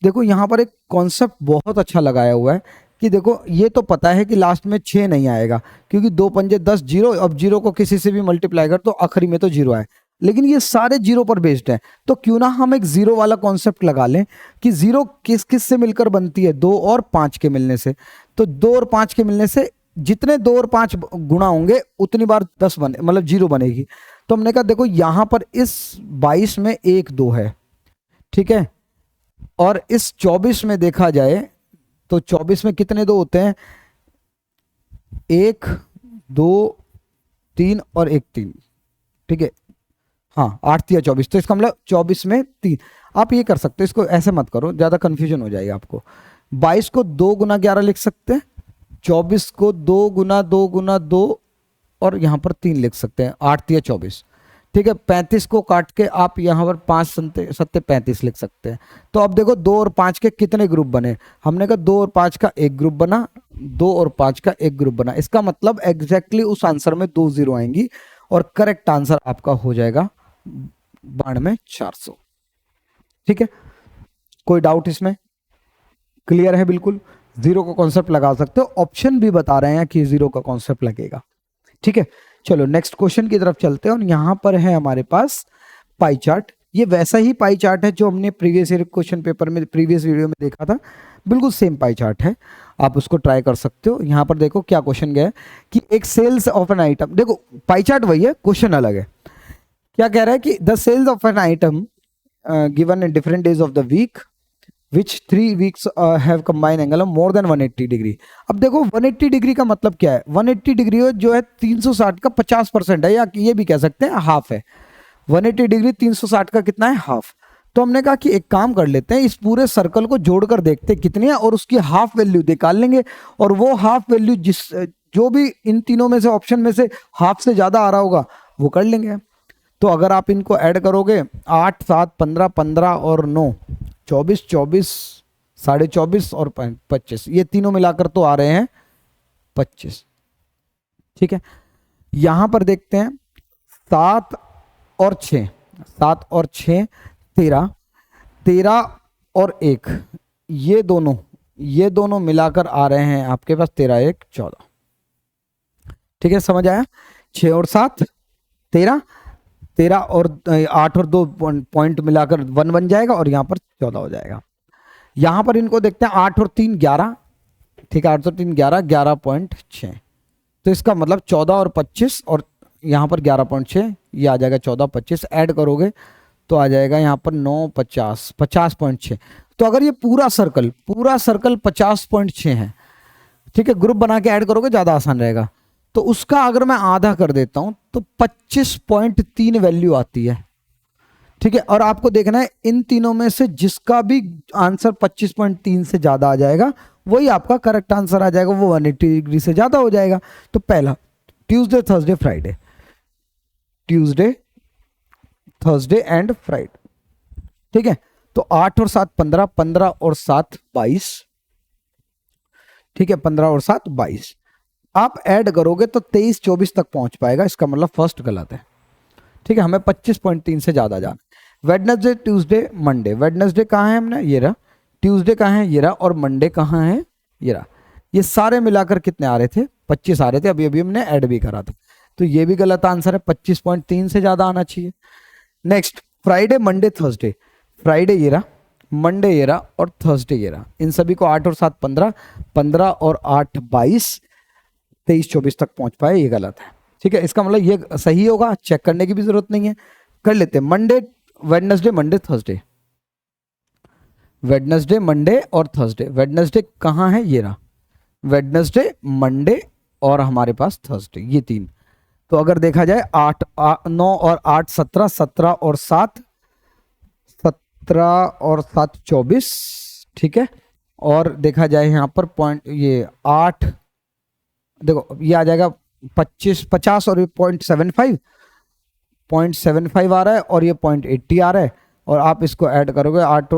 देखो यहाँ पर एक कॉन्सेप्ट बहुत अच्छा लगाया हुआ है कि देखो ये तो पता है कि लास्ट में 6 नहीं आएगा, क्योंकि 2 पंजे 10 जीरो, अब जीरो को किसी से भी मल्टीप्लाई कर तो आखिरी में तो जीरो आए, लेकिन ये सारे जीरो पर बेस्ड है, तो क्यों ना हम एक जीरो वाला कॉन्सेप्ट लगा लें कि जीरो किस किस से मिलकर बनती है, 2 और 5 के मिलने से। तो 2 और 5 के मिलने से जितने 2 और 5 गुणा होंगे उतनी बार 10 बने, मतलब जीरो बनेगी। तो हमने कहा देखो यहां पर इस 22 में 1 2 है, ठीक है, और इस 24 में देखा जाए तो 24 में कितने 2 होते हैं, 1 2 3 और 1 3, ठीक है, हाँ 8 या 24, तो इसका मतलब 24 में 3। आप ये कर सकते हो, इसको ऐसे मत करो, ज्यादा कंफ्यूजन हो जाएगा आपको। 22 को 2 गुना 11 लिख सकते हैं, 24 को 2 गुना 2 गुना 2 और यहां पर 3 लिख सकते हैं, 8 या 24। ठीक है, 35 को काट के आप यहाँ पर 5 सत्ते 35 लिख सकते हैं। तो अब देखो 2 और 5 के कितने ग्रुप बने, हमने कहा 2 और 5 का एक ग्रुप बना, 2 और 5 का एक ग्रुप बना। इसका मतलब एग्जैक्टली उस आंसर में 2 जीरो आएंगी और करेक्ट आंसर आपका हो जाएगा 92 400। ठीक है, कोई डाउट इसमें? क्लियर है बिल्कुल, जीरो का कॉन्सेप्ट लगा सकते हो, ऑप्शन भी बता रहे हैं कि जीरो का कॉन्सेप्ट लगेगा। ठीक है, चलो नेक्स्ट क्वेश्चन की तरफ चलते हैं। और यहां पर है हमारे पास पाई चार्ट। ये वैसा ही पाई चार्ट है जो हमने प्रीवियस ईयर क्वेश्चन पेपर में प्रीवियस वीडियो में देखा था, बिल्कुल सेम पाई चार्ट है, आप उसको ट्राई कर सकते हो। यहाँ पर देखो क्या क्वेश्चन गया है कि एक सेल्स ऑफ एन आइटम, देखो पाई चार्ट वही है, क्वेश्चन अलग है। क्या कह रहा है कि the sales of an item given in different days of the week which 3 weeks have combined angle of more than 180 degree. अब देखो 180 डिग्री का मतलब क्या है, 180 डिग्री जो है 360 का 50% है, या ये भी कह सकते हैं हाफ है। 180 डिग्री 360 का कितना है, हाफ। तो हमने कहा कि एक काम कर लेते हैं, इस पूरे सर्कल को जोड़कर देखते हैं कितनी है और उसकी हाफ वैल्यू निकाल लेंगे, और वो हाफ वैल्यू जो भी इन तीनों में से ऑप्शन में से हाफ से ज्यादा आ रहा होगा वो कर लेंगे। तो अगर आप इनको ऐड करोगे 8 7 15 15 और 9 24 24 24.5 और 25, ये तीनों मिलाकर तो आ रहे हैं 25। ठीक है, यहां पर देखते हैं 7 और 6, 7 और 6 13, 13 और 1, ये दोनों मिलाकर आ रहे हैं आपके पास 13 1 14। ठीक है, समझ आया, 6 और 7 13, 13 और 8 और 2 पॉइंट मिलाकर 1 बन जाएगा और यहाँ पर 14 हो जाएगा। यहाँ पर इनको देखते हैं 8 और 3 11, ठीक है, 8 और 3 11, 11.6, तो इसका मतलब 14 और 25 और यहाँ पर 11.6, ये आ जाएगा 14 25, ऐड करोगे तो आ जाएगा यहाँ पर 9 50 50.6। तो अगर ये पूरा सर्कल 50.6 है, ठीक है, ग्रुप बना के ऐड करोगे ज़्यादा आसान रहेगा। तो उसका अगर मैं आधा कर देता हूं तो 25.3 वैल्यू आती है। ठीक है, और आपको देखना है इन तीनों में से जिसका भी आंसर 25.3 से ज्यादा आ जाएगा वही आपका करेक्ट आंसर आ जाएगा, वो 180 डिग्री से ज्यादा हो जाएगा। तो पहला Tuesday Thursday Friday, Tuesday Thursday and Friday. ठीक है, तो 8 और 7 15, 15 और 7 22, ठीक है, 15 और 7 22, आप ऐड करोगे तो 23 24 तक पहुंच पाएगा, इसका मतलब फर्स्ट गलत है। ठीक है, हमें 25.3 से ज्यादा जाना। वेडनेसडे ट्यूसडे मंडे, वेडनेसडे कहाँ है हमने, ये रहा, ट्यूसडे कहाँ है, ये रहा, और मंडे कहाँ है, ये रहा। ये सारे मिलाकर कितने आ रहे थे, 25 आ रहे थे, अभी अभी हमने ऐड भी करा था, तो ये भी गलत आंसर है, 25.3 से ज्यादा आना चाहिए। Next Friday Monday Thursday, Friday ये रहा, मंडे ये रहा, और थर्सडे ये रहा। इन सभी को 8 और 7 15, 15 और 8 22, 23 24 तक पहुंच पाए, ये गलत है। ठीक है, इसका मतलब ये सही होगा, चेक करने की भी जरूरत नहीं है, कर लेते हैं। Monday Wednesday Monday Thursday, Wednesday Monday और थर्सडे। वेडनेसडे कहाँ है, ये रहा, वेडनेसडे मंडे और हमारे पास थर्सडे, ये 3। तो अगर देखा जाए 8 9 और 8 17, 17 और 7 17 और 7 24, ठीक है, और देखा जाए यहाँ पर पॉइंट ये 8, देखो ये आ जाएगा 25 50 और ये 0.75 आ रहा है, और ये 0.80 आ रहा है, और आप इसको ऐड करोगे 8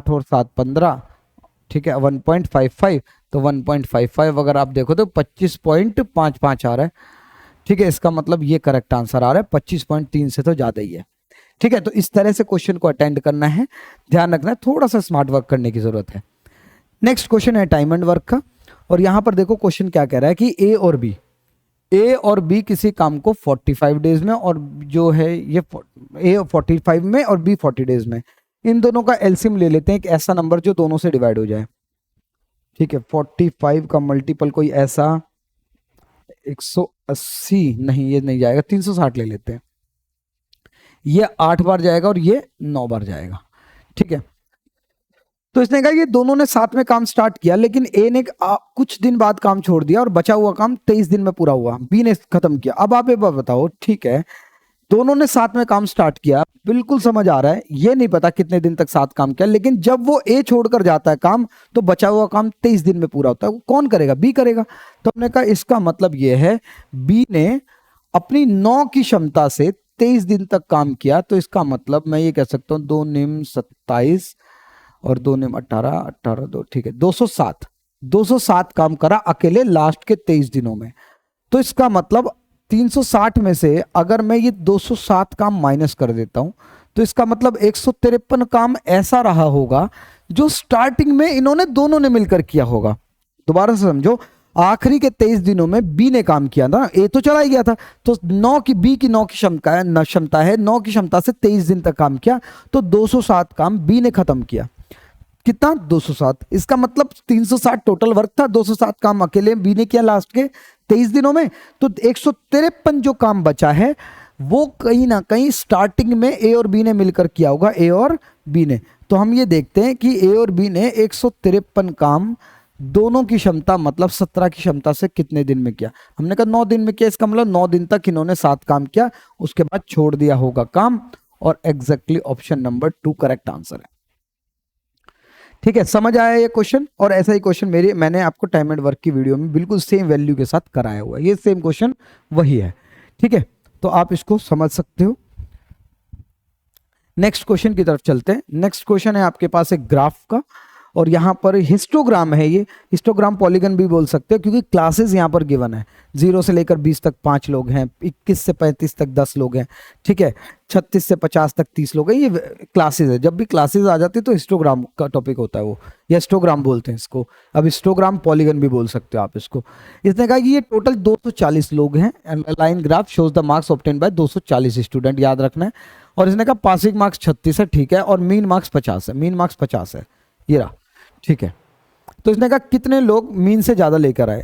और 7 15, ठीक है, 1.55, तो 1.55 अगर आप देखो तो 25.55 आ रहा है। ठीक है, इसका मतलब ये करेक्ट आंसर आ रहा है, 25.3 से तो ज्यादा ही है। ठीक है, तो इस तरह से क्वेश्चन को अटेंड करना है, ध्यान रखना है, थोड़ा सा स्मार्ट वर्क करने की जरूरत है। नेक्स्ट क्वेश्चन है टाइम एंड वर्क का, और यहां पर देखो क्वेश्चन क्या कह रहा है कि ए और बी किसी काम को 45 डेज में, और जो है ये ए 45 में और बी 40 डेज में, इन दोनों का एलसीएम ले लेते हैं, एक ऐसा नंबर जो दोनों से डिवाइड हो जाए। ठीक है, 45 का मल्टीपल कोई ऐसा 180 नहीं, ये नहीं जाएगा, 360 ले लेते हैं, ये 8 बार जाएगा और ये 9 बार जाएगा। ठीक है, तो इसने कहा ये दोनों ने साथ में काम स्टार्ट किया, लेकिन ए ने कुछ दिन बाद काम छोड़ दिया और बचा हुआ काम 23 दिन में पूरा हुआ, बी ने खत्म किया। अब आप एक बात बताओ, ठीक है, दोनों ने साथ में काम स्टार्ट किया, बिल्कुल समझ आ रहा है, ये नहीं पता कितने दिन तक साथ काम किया, लेकिन जब वो ए छोड़कर जाता है काम, तो बचा हुआ काम 23 दिन में पूरा होता है, वो कौन करेगा, बी करेगा। तो हमने कहा इसका मतलब ये है बी ने अपनी 9 की क्षमता से 23 दिन तक काम किया, तो इसका मतलब मैं ये कह सकता हूँ 2 निम 27 और 2 निम 18 18 2, ठीक है, 207 काम करा अकेले लास्ट के 23 दिनों में। तो इसका मतलब 360 में से अगर मैं ये 207 काम माइनस कर देता हूं, तो इसका मतलब 153 काम ऐसा रहा होगा जो स्टार्टिंग में इन्होंने दोनों ने मिलकर किया होगा। दोबारा से समझो, आखिरी के 23 दिनों में बी ने काम किया था, ए तो चला ही गया था, तो 9 की बी की 9 की क्षमता है, 9 की क्षमता से 23 दिन तक काम किया, तो 207 काम बी ने खत्म किया। कितना? 207। इसका मतलब 360 टोटल वर्क था, 207 काम अकेले बी ने किया लास्ट के 23 दिनों में। तो 153 जो काम बचा है वो कहीं ना कहीं स्टार्टिंग में ए और बी ने मिलकर किया होगा, ए और बी ने। तो हम ये देखते हैं कि ए और बी ने 153 काम दोनों की क्षमता मतलब 17 की क्षमता से कितने दिन में किया? हमने कहा 9 दिन में किया, इसका मतलब 9 दिन तक इन्होंने 7 काम किया, उसके बाद छोड़ दिया होगा काम, और exactly option number 2 correct answer है। ठीक है, समझ आया ये क्वेश्चन? और ऐसा ही क्वेश्चन मैंने आपको टाइम एंड वर्क की वीडियो में बिल्कुल सेम वैल्यू के साथ कराया हुआ है, ये सेम क्वेश्चन वही है। ठीक है, तो आप इसको समझ सकते हो। नेक्स्ट क्वेश्चन की तरफ चलते हैं। नेक्स्ट क्वेश्चन है आपके पास एक ग्राफ का, और यहां पर हिस्टोग्राम है, ये हिस्टोग्राम पॉलीगन भी बोल सकते हो, क्योंकि क्लासेस यहां पर गिवन है। 0 से लेकर 20 तक 5 लोग हैं, 21 से 35 तक 10 लोग हैं, ठीक है, 36 से 50 तक 30 लोग हैं, ये क्लासेस है। जब भी क्लासेस आ जाती है तो हिस्टोग्राम का टॉपिक होता है वो, या हिस्टोग्राम बोलते हैं इसको। अब हिस्टोग्राम पॉलीगन भी बोल सकते हो आप इसको। इसने कहा कि ये टोटल 240 लोग हैं, line graph shows the marks obtain bye 240 student, याद रखना है। और इसने कहा पासिंग मार्क्स 36 है, ठीक है, और मीन मार्क्स 50 है, मीन मार्क्स 50 है, ये रहा, ठीक है। तो इसने कहा कितने लोग मीन से ज्यादा लेकर आए,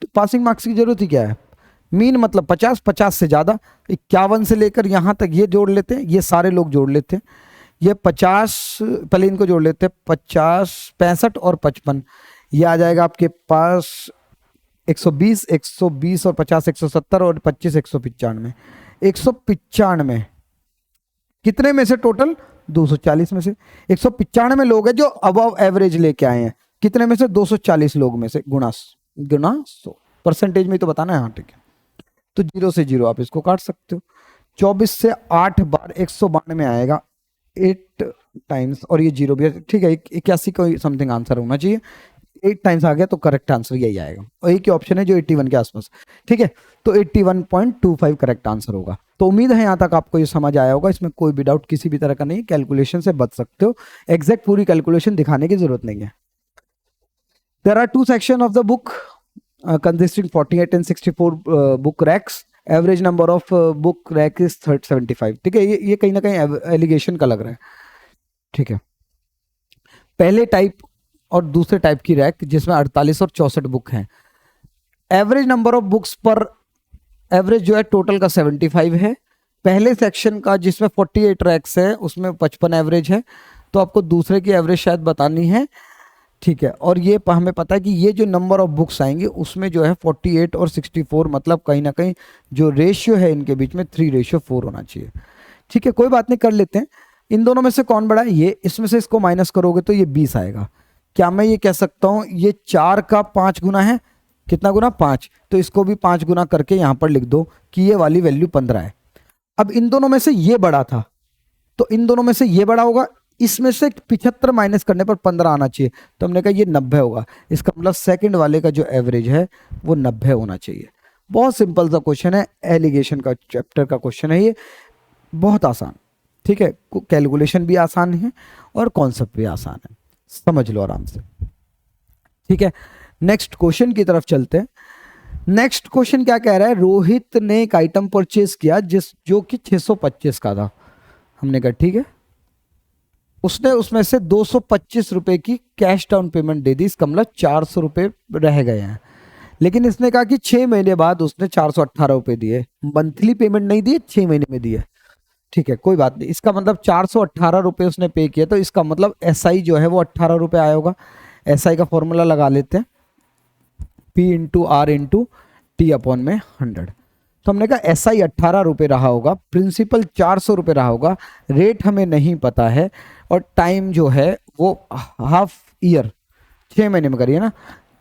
तो पासिंग मार्क्स की जरूरत ही क्या है? मीन मतलब 50, 50 से ज्यादा, 51 से लेकर यहां तक ये जोड़ लेते हैं, ये सारे लोग जोड़ लेते हैं, ये 50, पहले इनको जोड़ लेते हैं, 50, 65 और 55, ये आ जाएगा आपके पास 120, 120 और 50 170 और 25 195, 195 कितने में से? टोटल 240 में से। 195 लोग हैं जो अबव एवरेज लेके आए हैं, कितने में से? 240 लोग में से, गुणा 100, परसेंटेज में तो बताना है। हाँ ठीक है, तो 0 से 0 आप इसको काट सकते हो। 24 से 8 बार 192 आएगा, 8 टाइम्स, और ये 0 भी, ठीक है, 81 को समथिंग आंसर होना चाहिए। 8 टाइम्स आ गया तो करेक्ट आंसर यही आएगा, और एक ही ऑप्शन है जो 81 के आसपास, ठीक है, तो 81.25 करेक्ट आंसर होगा। तो उम्मीद है यहां तक आपको ये समझ आया होगा, इसमें कोई भी डाउट किसी भी तरह का नहीं, कैलकुलेशन से बच सकते हो, एग्जैक्ट पूरी कैलकुलेशन दिखाने की जरूरत नहीं है। There are 2 section of the book consisting 48 and 64 book racks, average number of book rack is 75, ठीक है, ये कहीं ना कहीं एलिगेशन का लग रहा है, ठीक है। पहले टाइप और दूसरे टाइप की रैक जिसमें 48 और 64 बुक हैं, एवरेज नंबर ऑफ बुक्स पर एवरेज जो है टोटल का 75 है। पहले सेक्शन का जिसमें 48 रैक्स है उसमें 55 एवरेज है, तो आपको दूसरे की एवरेज शायद बतानी है, ठीक है। और ये हमें पता है कि ये जो नंबर ऑफ बुक्स आएंगे उसमें जो है 48 और 64, मतलब कहीं ना कहीं जो रेशियो है इनके बीच में 3:4 होना चाहिए, ठीक है। कोई बात नहीं, कर लेते हैं। इन दोनों में से कौन बड़ा है? ये, इसमें से इसको माइनस करोगे तो ये 20 आएगा। क्या मैं ये कह सकता हूं ये 4 का 5 गुना है? कितना गुना? 5, तो इसको भी 5 गुना करके यहां पर लिख दो कि ये वाली वैल्यू 15 है। अब इन दोनों में से ये बड़ा था, तो इन दोनों में से ये बड़ा होगा, इसमें से 75 माइनस करने पर 15 आना चाहिए, तो हमने कहा ये 90 होगा। इसका मतलब सेकंड वाले का जो एवरेज है वो 90 होना चाहिए। बहुत सिंपल सा क्वेश्चन है, एलिगेशन का चैप्टर का क्वेश्चन है ये, बहुत आसान, ठीक है, कैलकुलेशन भी आसान है और कॉन्सेप्ट भी आसान है, समझ लो आराम से, ठीक है। नेक्स्ट क्वेश्चन की तरफ चलते हैं। नेक्स्ट क्वेश्चन क्या कह रहा है? रोहित ने एक आइटम परचेज किया जो कि 625 का था। हमने कहा ठीक है, उसने उसमें से 225 रुपए की कैश डाउन पेमेंट दे दी, इसका मतलब 400 रुपए रह गए हैं। लेकिन इसने कहा कि 6 महीने बाद उसने 418 रुपए दिए, मंथली पेमेंट नहीं दिए, 6 महीने में दिए, ठीक है, कोई बात नहीं। इसका मतलब 418 रुपए उसने पे किया, तो इसका मतलब एसआई जो है वो 18 रुपए आया होगा। एसआई का फॉर्मूला लगा लेते हैं, P into R into T upon में 100। तो हमने कहा एसआई 18 रुपए रहा होगा, प्रिंसिपल 400 रुपए रहा होगा, रेट हमें नहीं पता है, और टाइम जो है वो हाफ ईयर 6 महीने में करिए ना,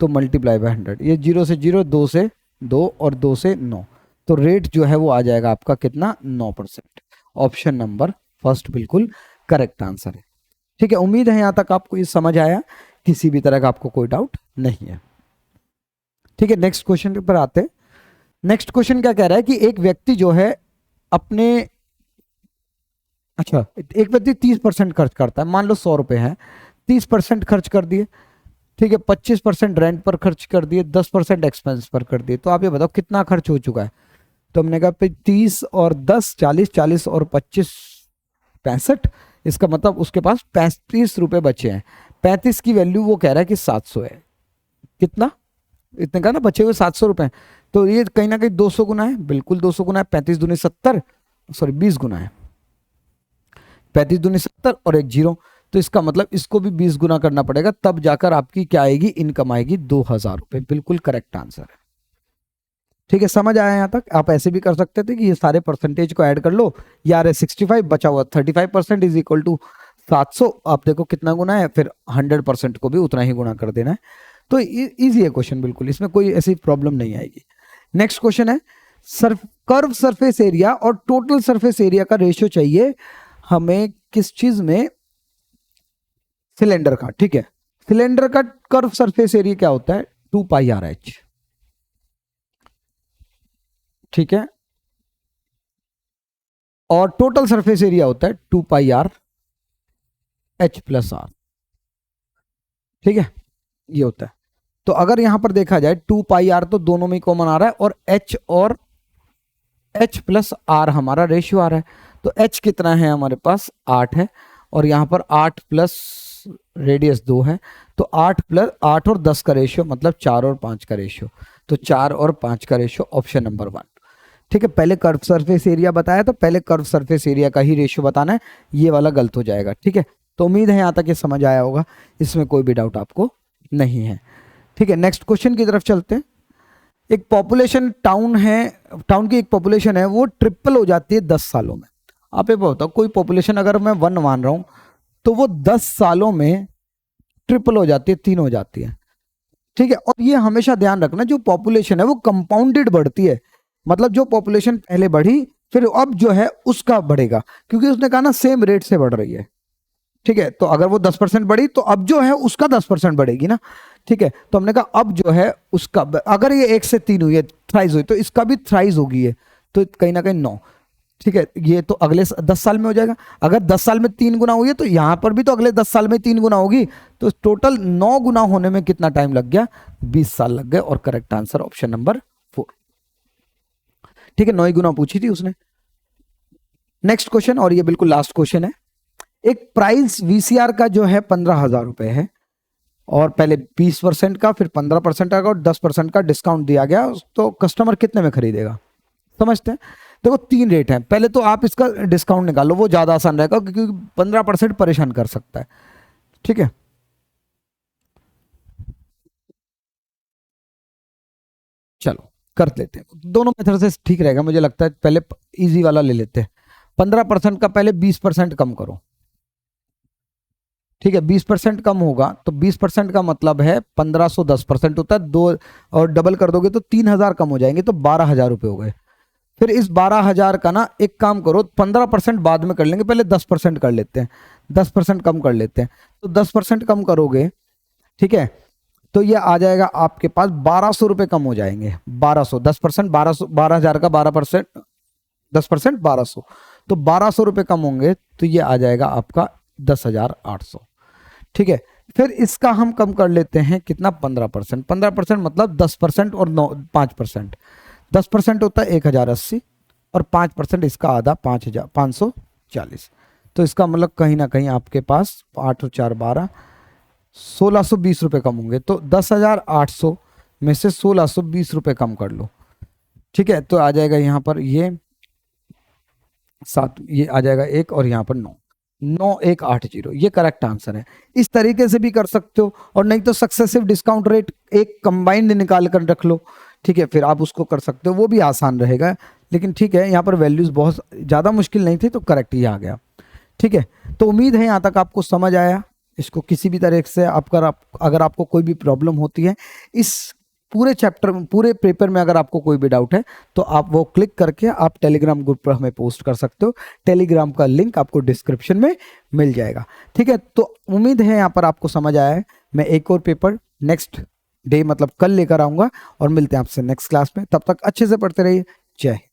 तो मल्टीप्लाई बाय 100, ये 0 से 0, 2 से 2 और 2 से 9, तो रेट जो है वो आ जाएगा आपका कितना? 9%। ऑप्शन नंबर फर्स्ट बिल्कुल करेक्ट आंसर है, ठीक है। उम्मीद है यहां तक आपको ये समझ आया, किसी भी तरह का आपको कोई डाउट नहीं है, ठीक है। नेक्स्ट क्वेश्चन पर आते हैं। नेक्स्ट क्वेश्चन क्या कह रहा है कि एक व्यक्ति जो है अपने अच्छा, एक व्यक्ति 30% खर्च करता है, मान लो 100 रुपए है, 30% खर्च कर दिए, ठीक है, 25% रेंट पर खर्च कर दिए, 10% एक्सपेंस पर कर दिए, तो आप ये बताओ कितना खर्च हो चुका है। तो हमने कहा 30 और 10 40, 40 और 25 65, इसका मतलब उसके पास 35 रुपए बचे हैं। 35 की वैल्यू वो कह रहा है कि 700 है। कितना, इतने का ना बचे हुए 700 रुपए। तो ये कहीं ना कहीं 200 गुना है, बिल्कुल 200 गुना है, 35 दूनी 70, सॉरी 20 गुना है, 35 दूनी 70 और एक जीरो, तो इसका मतलब इसको भी 20 गुना करना पड़ेगा, तब जाकर आपकी क्या आएगी, इनकम आएगी 2000 रुपए। बिल्कुल करेक्ट आंसर है। ठीक है, समझ आया यहाँ तक। आप ऐसे भी कर सकते थे कि ये सारे परसेंटेज को ऐड कर लो, यार है 65 बचा हुआ 35% इज इक्वल टू 700, आप देखो कितना गुना है, फिर 100% को भी उतना ही गुना कर देना है। तो इजी है क्वेश्चन, बिल्कुल इसमें कोई ऐसी प्रॉब्लम नहीं आएगी। नेक्स्ट क्वेश्चन है, कर्व सरफेस एरिया और टोटल सरफेस एरिया का रेशियो चाहिए हमें, किस चीज में, सिलेंडर का। ठीक है, सिलेंडर का कर्व सरफेस एरिया क्या होता है, 2πr/h। ठीक है, और टोटल सरफेस एरिया होता है 2πr/h+r। ठीक है, ये होता है। तो अगर यहां पर देखा जाए 2πr तो दोनों में कॉमन आ रहा है, और h+r हमारा रेशियो आ रहा है। तो h कितना है हमारे पास, 8 है, और यहां पर 8 प्लस रेडियस 2 है, तो 8 और 10 का रेशियो मतलब 4 और 5 का रेशियो, तो 4 और 5 का रेशियो, ऑप्शन नंबर 1। ठीक है, पहले कर्व सरफेस एरिया बताया, तो पहले कर्व सरफेस एरिया का ही रेशियो बताना है, ये वाला गलत हो जाएगा। ठीक है, तो उम्मीद है यहां तक ये समझ आया होगा, इसमें कोई भी डाउट आपको नहीं है। ठीक है, नेक्स्ट क्वेश्चन की तरफ चलते हैं। एक पॉपुलेशन टाउन है, टाउन की एक पॉपुलेशन है, वो ट्रिपल हो जाती है 10 सालों में। आप ये बताओ, कोई पॉपुलेशन अगर मैं 1 मान रहा हूं, तो वो 10 सालों में ट्रिपल हो जाती है, 3 हो जाती है। ठीक है, और ये हमेशा ध्यान रखना, जो पॉपुलेशन है वो कंपाउंडेड बढ़ती है, मतलब जो पॉपुलेशन पहले बढ़ी फिर अब जो है उसका बढ़ेगा, क्योंकि उसने कहा ना सेम रेट से बढ़ रही है। ठीक है, तो अगर वो 10% बढ़ी तो अब जो है उसका 10% बढ़ेगी ना। ठीक है, तो हमने कहा अब जो है उसका, अगर ये 1 से 3 हुई है, थ्राइज हुई, तो इसका भी थ्राइज होगी है, तो कहीं ना कहीं 9। ठीक है, ये तो अगले 10 साल में हो जाएगा। अगर 10 साल में 3 गुना हुई है, तो यहां पर भी तो अगले 10 साल में 3 गुना होगी, तो टोटल 9 गुना होने में कितना टाइम लग गया, 20 साल लग गए, और करेक्ट आंसर ऑप्शन नंबर 4। ठीक है, 9 गुना पूछी थी उसने। नेक्स्ट क्वेश्चन, और ये बिल्कुल लास्ट क्वेश्चन है। एक प्राइस वीसीआर का जो है 15,000 रुपए है, और पहले 20% का, फिर 15% का और 10% का डिस्काउंट दिया गया, तो कस्टमर कितने में खरीदेगा। समझते हैं, देखो 3 रेट हैं, पहले तो आप इसका डिस्काउंट निकालो, वो ज्यादा आसान रहेगा, क्योंकि 15% परेशान कर सकता है। ठीक है, चलो कर लेते हैं, दोनों मेथड से ठीक रहेगा मुझे लगता है। पहले इजी वाला ले लेते हैं, 15% का पहले 20% कम करो। ठीक है, 20% कम होगा, तो 20% का मतलब है 1500, 10% होता है, 2 और डबल कर दोगे तो 3000 कम हो जाएंगे, तो 12,000 रुपए हो गए। फिर इस 12,000 का ना एक काम करो, 15% बाद में कर लेंगे, पहले 10% कर लेते हैं, 10% कम कर लेते हैं, तो 10% कम करोगे, ठीक है, तो ये आ जाएगा आपके पास 1200 रुपए कम हो जाएंगे। 1200, 10%, 1200, 12,000 का 12%, 10% 1200, तो 1200 रुपए कम होंगे, तो ये आ जाएगा आपका 10,800। ठीक है, फिर इसका हम कम कर लेते हैं कितना, 15%। 15% मतलब 10% और 5%, 10% होता है 1080, और 5% इसका आधा 540, तो इसका मतलब कहीं ना कहीं आपके पास 8 और 4 12, 1620 रुपए कम होंगे। तो 10,800 में से 1620 रुपए कम कर लो। ठीक है, तो आ जाएगा यहाँ पर ये 7, ये आ जाएगा 1, और यहाँ पर 9180, ये करेक्ट आंसर है। इस तरीके से भी कर सकते हो, और नहीं तो सक्सेसिव डिस्काउंट रेट एक कंबाइंड निकाल कर रख लो। ठीक है, फिर आप उसको कर सकते हो, वो भी आसान रहेगा। लेकिन ठीक है, यहाँ पर वैल्यूज बहुत ज़्यादा मुश्किल नहीं थी, तो करेक्ट ही आ गया। ठीक है, तो उम्मीद है यहाँ तक आपको समझ आया। इसको किसी भी तरह से अगर आपको कोई भी प्रॉब्लम होती है इस पूरे चैप्टर, पूरे पेपर में, अगर आपको कोई भी डाउट है, तो आप वो क्लिक करके आप टेलीग्राम ग्रुप पर हमें पोस्ट कर सकते हो। टेलीग्राम का लिंक आपको डिस्क्रिप्शन में मिल जाएगा। ठीक है, तो उम्मीद है यहाँ पर आपको समझ आया है। मैं एक और पेपर नेक्स्ट डे मतलब कल लेकर आऊँगा, और मिलते हैं आपसे नेक्स्ट क्लास में। तब तक अच्छे से पढ़ते रहिए। जय हिंद।